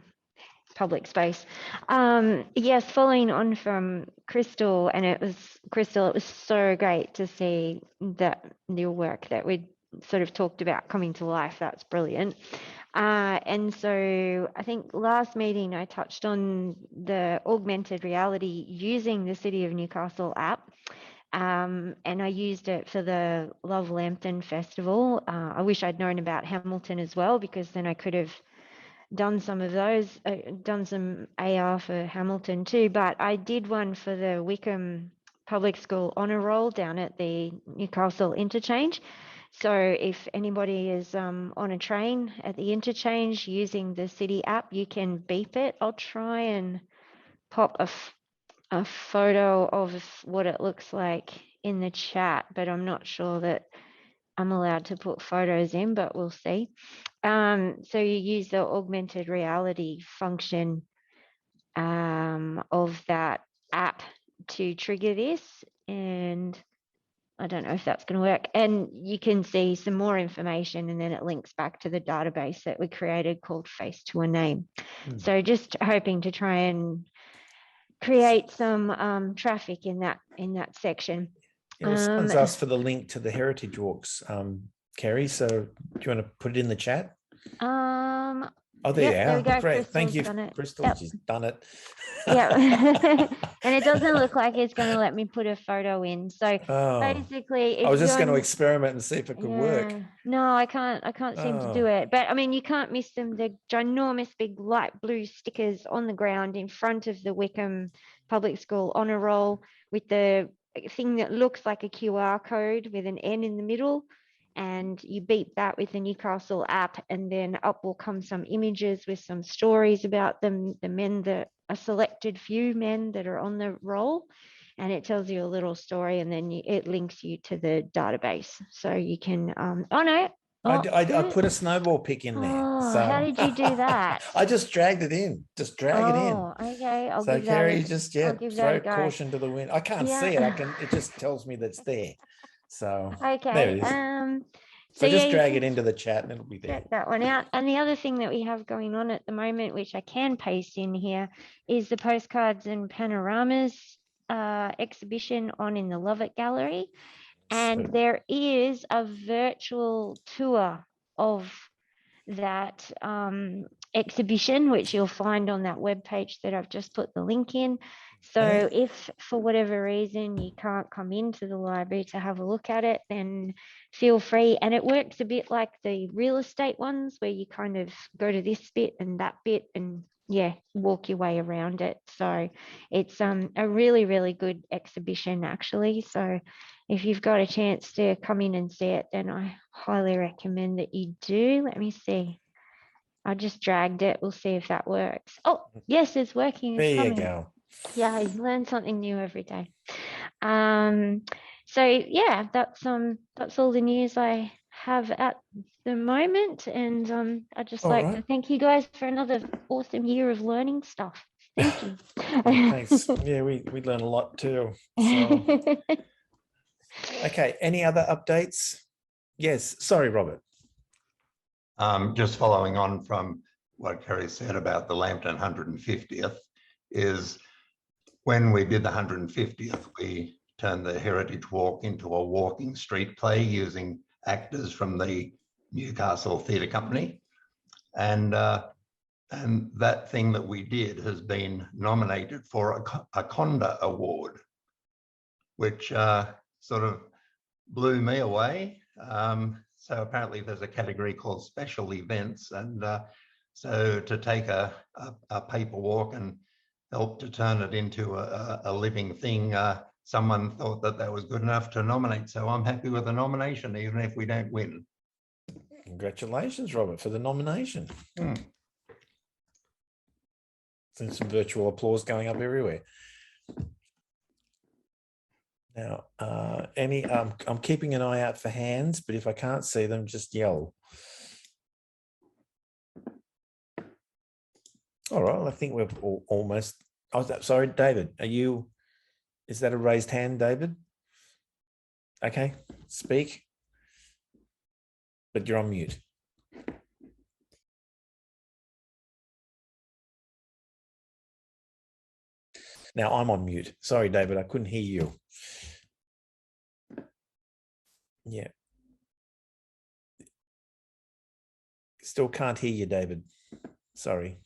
public space. Yes, following on from Crystal, and it was so great to see that your work that we sort of talked about coming to life. That's brilliant. And so I think last meeting I touched on the augmented reality using the City of Newcastle app. And I used it for the Love Lambton Festival. I wish I'd known about Hamilton as well, because then I could have done some of those, done some AR for Hamilton too. But I did one for the Wickham Public School Honour Roll down at the Newcastle Interchange. So if anybody is on a train at the interchange using the City app, you can beep it. I'll try and pop a photo of what it looks like in the chat, but I'm not sure that I'm allowed to put photos in, but we'll see. So you use the augmented reality function of that app to trigger this, and I don't know if that's going to work. And you can see some more information, and then it links back to the database that we created called Face to a Name. So just hoping to try and create some traffic in that section. Yeah, someone's asked for the link to the Heritage Walks, Kerry. So do you want to put it in the chat? Oh, there Yep, you there we are. go. Great. Thank Crystal's you, done it. Crystal. Yep. She's done it. Yeah. And it doesn't look like it's going to let me put a photo in. So Oh, basically, I if was just going to you're, experiment and see if it could work. no, I can't seem to do Oh, it. But I mean, you can't miss them. The ginormous big light blue stickers on the ground in front of the Wickham Public School honor roll with the thing that looks like a QR code with an N in the middle. And you beep that with the Newcastle app, and then up will come some images with some stories about them, the men that a selected few men that are on the roll, and it tells you a little story, and then it links you to the database, so you can. Oh no! I put a snowball pick in there. Oh, So how did you do that? I just dragged it in. Just drag it in. Oh, okay. I'll So give that. Kerry, just I'll give that throw a go. caution to the wind. I can't see it. It just tells me that's there. So Okay. there it is. So yeah, just you drag can it into the chat and it'll be there. check that one out. And the other thing that we have going on at the moment, which I can paste in here, is the postcards and panoramas exhibition on in the Lovett Gallery. And there is a virtual tour of that exhibition, which you'll find on that webpage that I've just put the link in. So if for whatever reason you can't come into the library to have a look at it, then feel free. And it works a bit like the real estate ones where you kind of go to this bit and that bit and walk your way around it. So it's a really, really good exhibition actually. So if you've got a chance to come in and see it, then I highly recommend that you do. Let me see. I just dragged it. We'll see if that works. Oh, yes, it's working. It's There you coming. go. Yeah, I learn something new every day. So yeah, that's all the news I have at the moment. And I'd just like to thank you guys for another awesome year of learning stuff. Thank you. Thanks. Yeah, we learn a lot too. So. Okay, any other updates? Yes, sorry, Robert. Just following on from what Kerry said about the Lambton 150th, is when we did the 150th, we turned the Heritage Walk into a walking street play using actors from the Newcastle Theatre Company. And that thing that we did has been nominated for a Conda Award, which sort of blew me away. So apparently there's a category called special events. And so to take a paper walk and help to turn it into a living thing, someone thought that was good enough to nominate. So I'm happy with the nomination, even if we don't win. Congratulations, Robert, for the nomination. There's some virtual applause going up everywhere. Now, I'm keeping an eye out for hands, but if I can't see them, just yell. All right, I think we're almost. Oh, sorry, David, is that a raised hand, David? Okay, speak, but you're on mute. Now I'm on mute. Sorry, David, I couldn't hear you. Yeah. Still can't hear you, David. Sorry.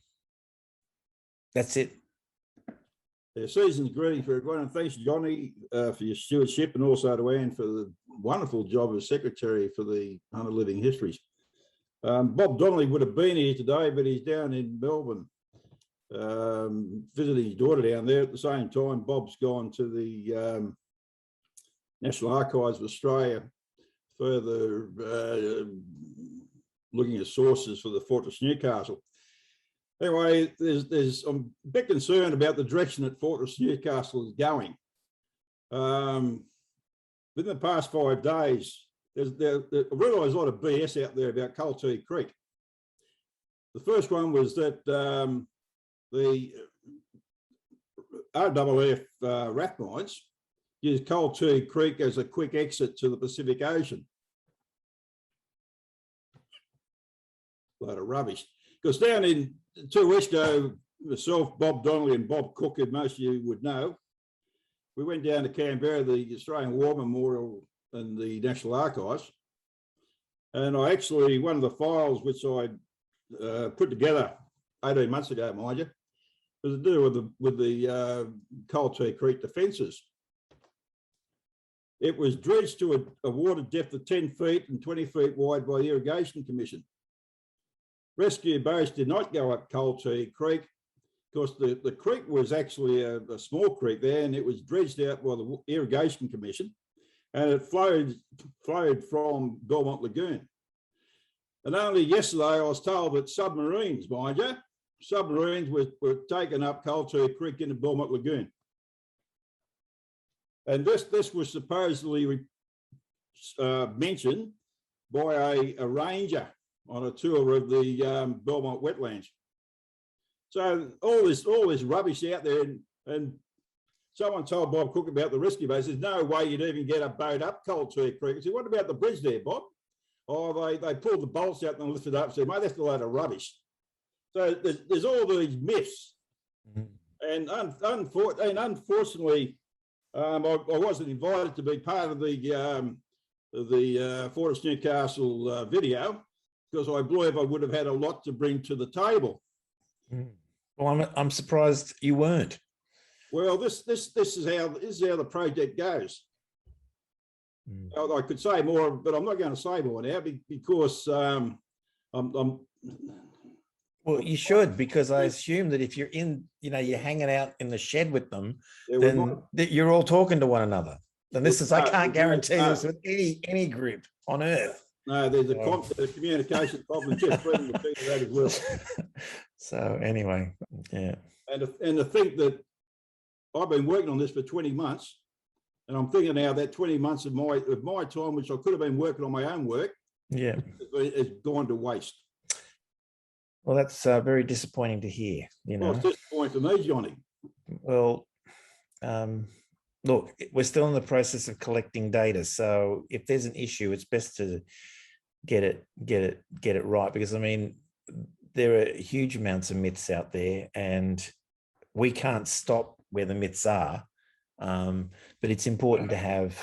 That's it. Season's greetings for everyone, and thanks, Johnny, for your stewardship, and also to Anne for the wonderful job as secretary for the 100 Living Histories. Bob Donnelly would have been here today, but he's down in Melbourne visiting his daughter down there. At the same time, Bob's gone to the National Archives of Australia, further looking at sources for the Fortress Newcastle. Anyway, I'm a bit concerned about the direction that Fortress Newcastle is going. Within the past 5 days, I realise a lot of BS out there about Cultee Creek. The first one was that the RAAF RAF mines use Cultee Creek as a quick exit to the Pacific Ocean. Load of rubbish. Because down in 2 weeks ago, myself, Bob Donnelly and Bob Cook, who most of you would know, we went down to Canberra, the Australian War Memorial and the National Archives. And one of the files which I put together 18 months ago, mind you, was to do with the Coaltee Creek defences. It was dredged to a water depth of 10 feet and 20 feet wide by the Irrigation Commission. Rescue boats did not go up Coaltee Creek because the creek was actually a small creek there, and it was dredged out by the Irrigation Commission, and it flowed from Belmont Lagoon. And only yesterday I was told that submarines, mind you, submarines were taken up Coaltee Creek into Belmont Lagoon. And this was supposedly mentioned by a ranger on a tour of the Belmont wetlands. So all this rubbish out there, and someone told Bob Cook about the rescue boats. There's no way you'd even get a boat up Coaltee Creek. I said, what about the bridge there, Bob? Oh, they pulled the bolts out and lifted it up and said, mate, that's a load of rubbish. So there's all these myths. And unfortunately, I wasn't invited to be part of the Fortress Newcastle video, because I believe I would have had a lot to bring to the table. Well, I'm surprised you weren't. Well, this is how the project goes. I could say more, but I'm not going to say more now because I'm. Well, you should, because I assume that if you're you're hanging out in the shed with them, then you're all talking to one another. And this is, I can't guarantee this with any group on earth. No, there's a communication problem. Just bringing the figure out as well. So anyway, yeah. And to think that I've been working on this for 20 months, and I'm thinking now that 20 months of my time, which I could have been working on my own work, yeah, has gone to waste. Well, that's very disappointing to hear. Well, it's disappointing to me, Johnny. Well, look, we're still in the process of collecting data, so if there's an issue, it's best to get it right, because I mean, there are huge amounts of myths out there, and we can't stop where the myths are. But it's important to have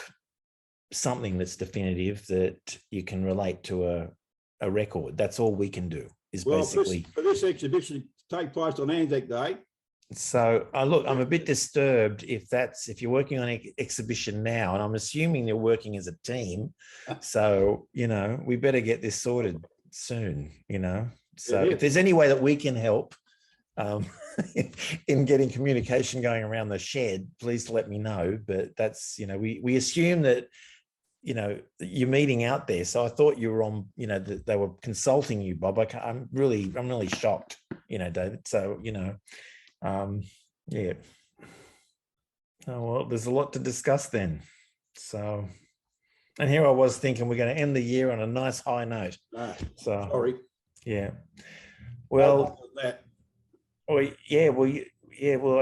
something that's definitive that you can relate to a record. That's all we can do. Basically, for this exhibition to take place on Anzac Day. So look, I'm a bit disturbed if you're working on an exhibition now, and I'm assuming you're working as a team. So, we better get this sorted soon, So if there's any way that we can help in getting communication going around the shed, please let me know. But that's, we assume that, you're meeting out there. So I thought you were on, that they were consulting you, Bob. I'm really shocked, David. So, yeah. Oh, well, there's a lot to discuss then. So, and here I was thinking we're going to end the year on a nice high note. So, sorry. Yeah. Well, well, I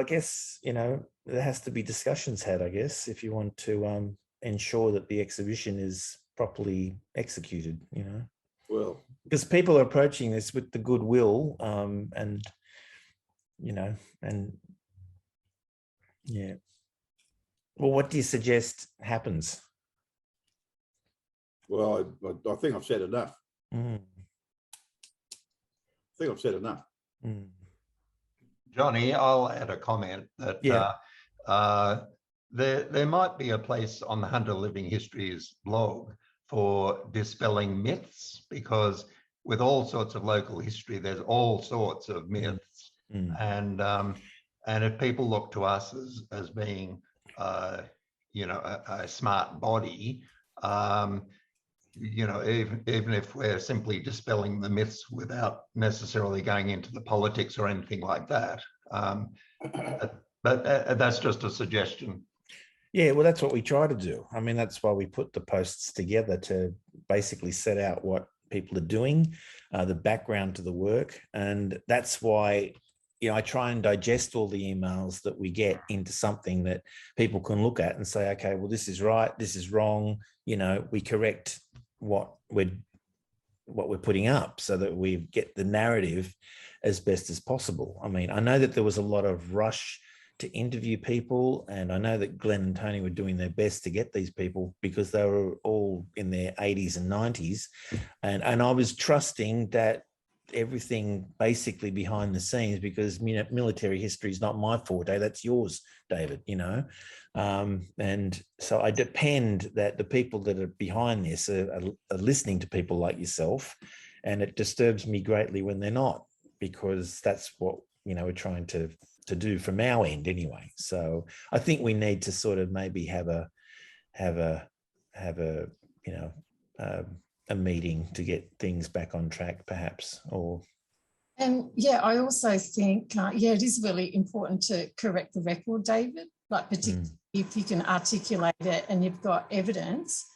guess, there has to be discussions had, I guess, if you want to ensure that the exhibition is properly executed, Well, because people are approaching this with the goodwill, and yeah. Well, what do you suggest happens? Well, I think I've said enough. I think I've said enough. Johnny, I'll add a comment that there might be a place on the Hunter Living Histories blog for dispelling myths, because with all sorts of local history, there's all sorts of myths. And if people look to us as being, a smart body, even if we're simply dispelling the myths without necessarily going into the politics or anything like that. But that's just a suggestion. Yeah, well, that's what we try to do. I mean, that's why we put the posts together, to basically set out what people are doing, the background to the work. And that's why, I try and digest all the emails that we get into something that people can look at and say, okay, well, this is right, this is wrong. We correct what we're putting up so that we get the narrative as best as possible. I mean, I know that there was a lot of rush to interview people, and I know that Glenn and Tony were doing their best to get these people because they were all in their 80s and 90s, and I was trusting that everything basically behind the scenes, because military history is not my forte, that's yours, David, and so I depend that the people that are behind this are listening to people like yourself, and it disturbs me greatly when they're not, because that's what we're trying to do from our end anyway. So I think we need to sort of maybe have a meeting to get things back on track, perhaps. And yeah, I also think it is really important to correct the record, David, like particularly if you can articulate it and you've got evidence.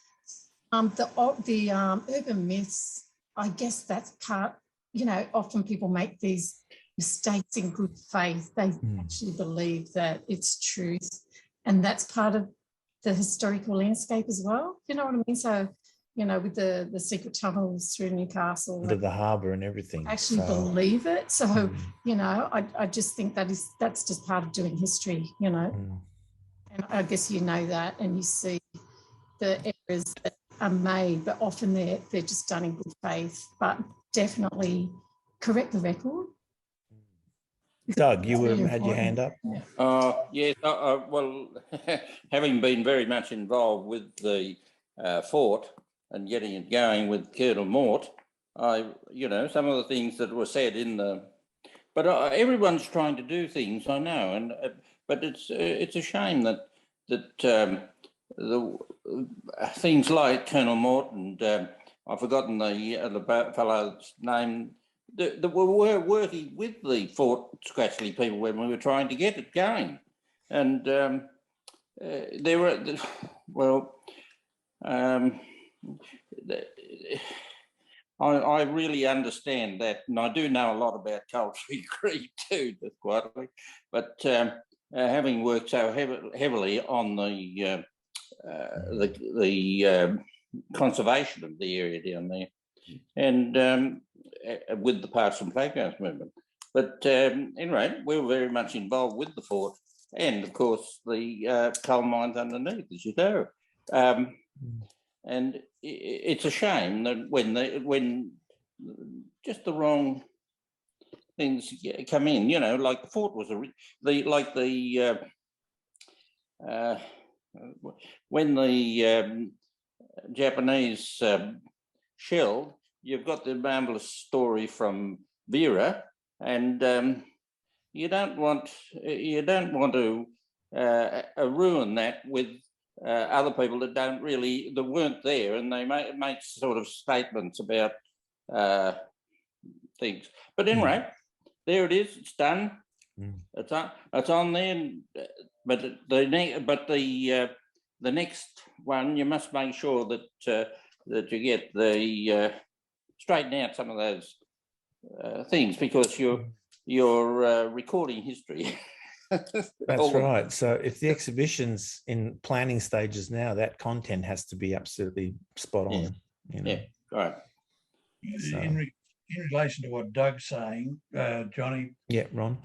The urban myths, I guess that's part, often people make these mistakes in good faith. They actually believe that it's truth, and that's part of the historical landscape as well. You know what I mean? So, with the secret tunnels through Newcastle, under the harbour and everything, actually believe it. So, I just think that's just part of doing history, and I guess that, and you see the errors that are made, but often they're just done in good faith. But definitely correct the record. Doug, you had your hand up. Yes. Well, having been very much involved with the fort and getting it going with Colonel Mort, some of the things that were said in the, but everyone's trying to do things, I know, and but it's a shame that the things like Colonel Mort and I've forgotten the fellow's name, that we were working with the Fort Scratchley people when we were trying to get it going, and there were, I really understand that, and I do know a lot about cultural creed too, just quietly, but having worked so heavily on the conservation of the area down there, and with the Parks and Playgrounds movement. But anyway, we were very much involved with the fort, and of course the coal mines underneath, as you know. And it's a shame that when just the wrong things come in, like the fort was when the Japanese shelled, you've got the marvelous story from Vera, and you don't want to ruin that with other people that weren't there, and they make sort of statements about things. But anyway, there it is. It's done. It's on there. But the next one, you must make sure that that you get the straighten out some of those things, because you're recording history. That's right. So if the exhibition's in planning stages now, that content has to be absolutely spot on. Yeah, right. So, in relation to what Doug's saying, Johnny. Yeah, Ron.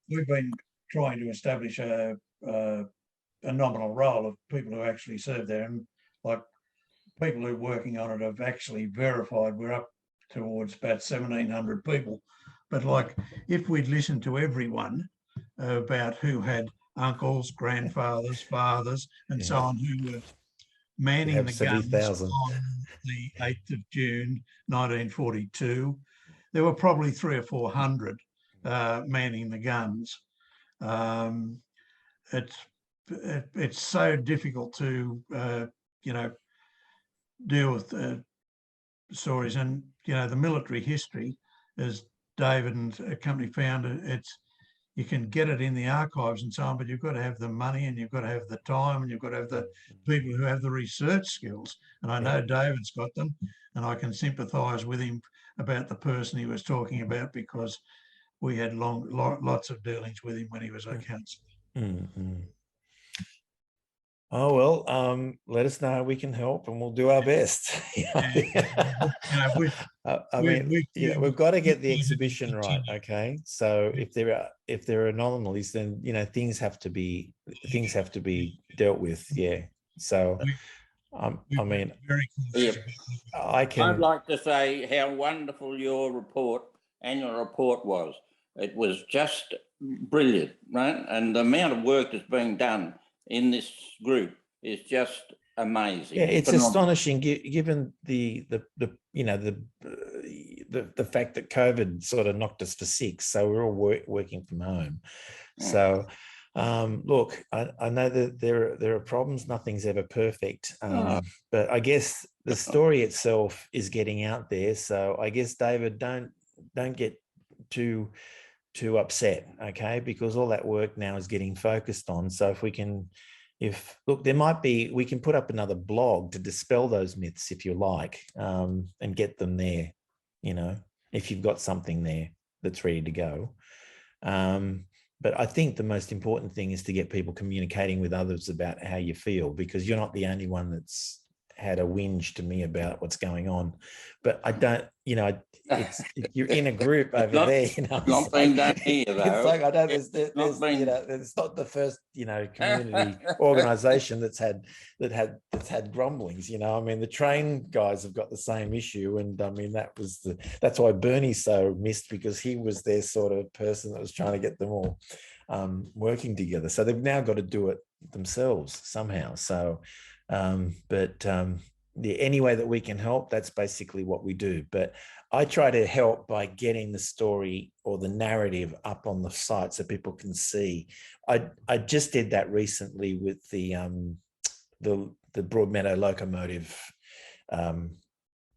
We've been trying to establish a nominal roll of people who actually serve there, and like people who are working on it have actually verified we're up towards about 1,700 people. But like, if we'd listened to everyone about who had uncles, grandfathers, fathers, and so on, who were manning the guns on the 8th of June 1942, there were probably 300 or 400 manning the guns. It's so difficult to deal with stories, and the military history, as David and company found, you can get it in the archives and so on, but you've got to have the money, and you've got to have the time, and you've got to have the people who have the research skills. And I know David's got them, and I can sympathise with him about the person he was talking about, because we had lots of dealings with him when he was a councillor. Oh, well, let us know how we can help, and we'll do our best. We've got to get the exhibition right. Okay, so if there are anomalies, then things have to be dealt with. Yeah. So I mean, Yeah. I I'd can. like to say how wonderful your annual report was. It was just brilliant, right? And the amount of work that's being done in this group is just amazing. Yeah, it's Phenomenal. astonishing given the fact that COVID sort of knocked us for six, so we're all working from home. So, look, I know that there are problems. Nothing's ever perfect, but I guess the story itself is getting out there. So I guess, David, don't get too upset, okay? Because all that work now is getting focused on. So if we can. Look, we can put up another blog to dispel those myths if you like, and get them there, if you've got something there that's ready to go. But I think the most important thing is to get people communicating with others about how you feel, because you're not the only one that's had a whinge to me about what's going on. But I don't, you're in a group over there, Not being done here, though. It's like, I don't, it's not the first, community organisation that's had grumblings. I mean, the train guys have got the same issue, and I mean that's why Bernie's so missed, because he was their sort of person that was trying to get them all working together. So they've now got to do it themselves somehow. So. Any way that we can help, that's basically what we do. But I try to help by getting the story or the narrative up on the site so people can see. I just did that recently with the Broadmeadow locomotive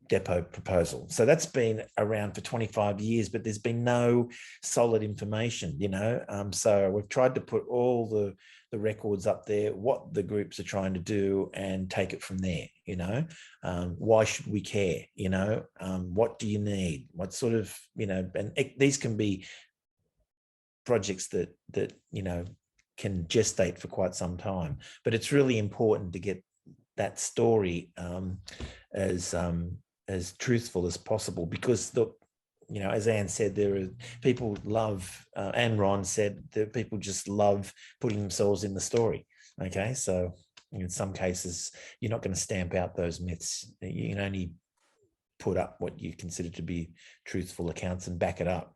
depot proposal. So that's been around for 25 years, but there's been no solid information, so we've tried to put all the records up there, what the groups are trying to do, and take it from there. Why should we care? What do you need? What sort of, and these can be projects that can gestate for quite some time, but it's really important to get that story as truthful as possible, because as Anne said, there are people love, and Ron said that people just love putting themselves in the story. Okay, so in some cases, you're not going to stamp out those myths. You can only put up what you consider to be truthful accounts and back it up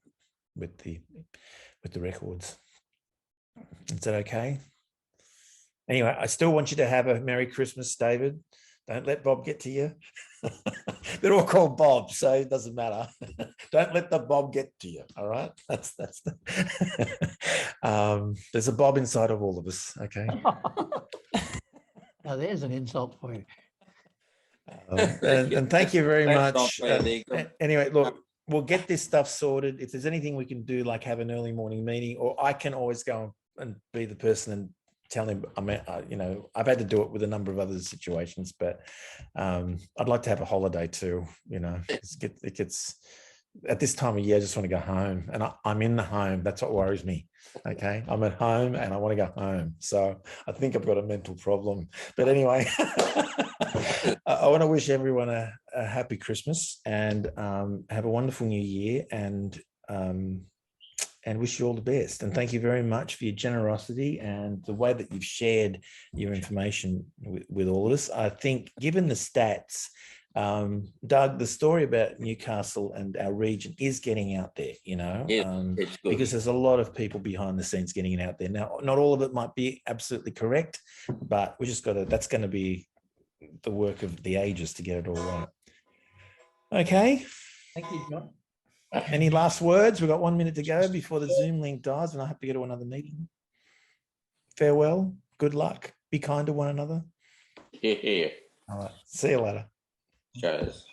with the records. Is that okay? Anyway, I still want you to have a Merry Christmas, David. Don't let Bob get to you. They're all called Bob, so it doesn't matter. Don't let the Bob get to you. All right, that's there's a Bob inside of all of us. Okay. Now there's an insult for you. And thank you very much. Anyway, look, we'll get this stuff sorted. If there's anything we can do, like have an early morning meeting, or I can always go and be the person and tell him. I mean, I've had to do it with a number of other situations, but I'd like to have a holiday too. It gets at this time of year, I just want to go home, and I'm in the home. That's what worries me. Okay, I'm at home and I want to go home. So I think I've got a mental problem. But anyway, I want to wish everyone a happy Christmas and have a wonderful new year, and wish you all the best. And thank you very much for your generosity and the way that you've shared your information with all of us. I think, given the stats, Doug, the story about Newcastle and our region is getting out there, it's good. Because there's a lot of people behind the scenes getting it out there. Now, not all of it might be absolutely correct, but we just that's going to be the work of the ages to get it all right. Okay. Thank you, John. Any last words? We've got 1 minute to go before the Zoom link dies, and I have to go to another meeting. Farewell. Good luck. Be kind to one another. Yeah. All right. See you later. Cheers.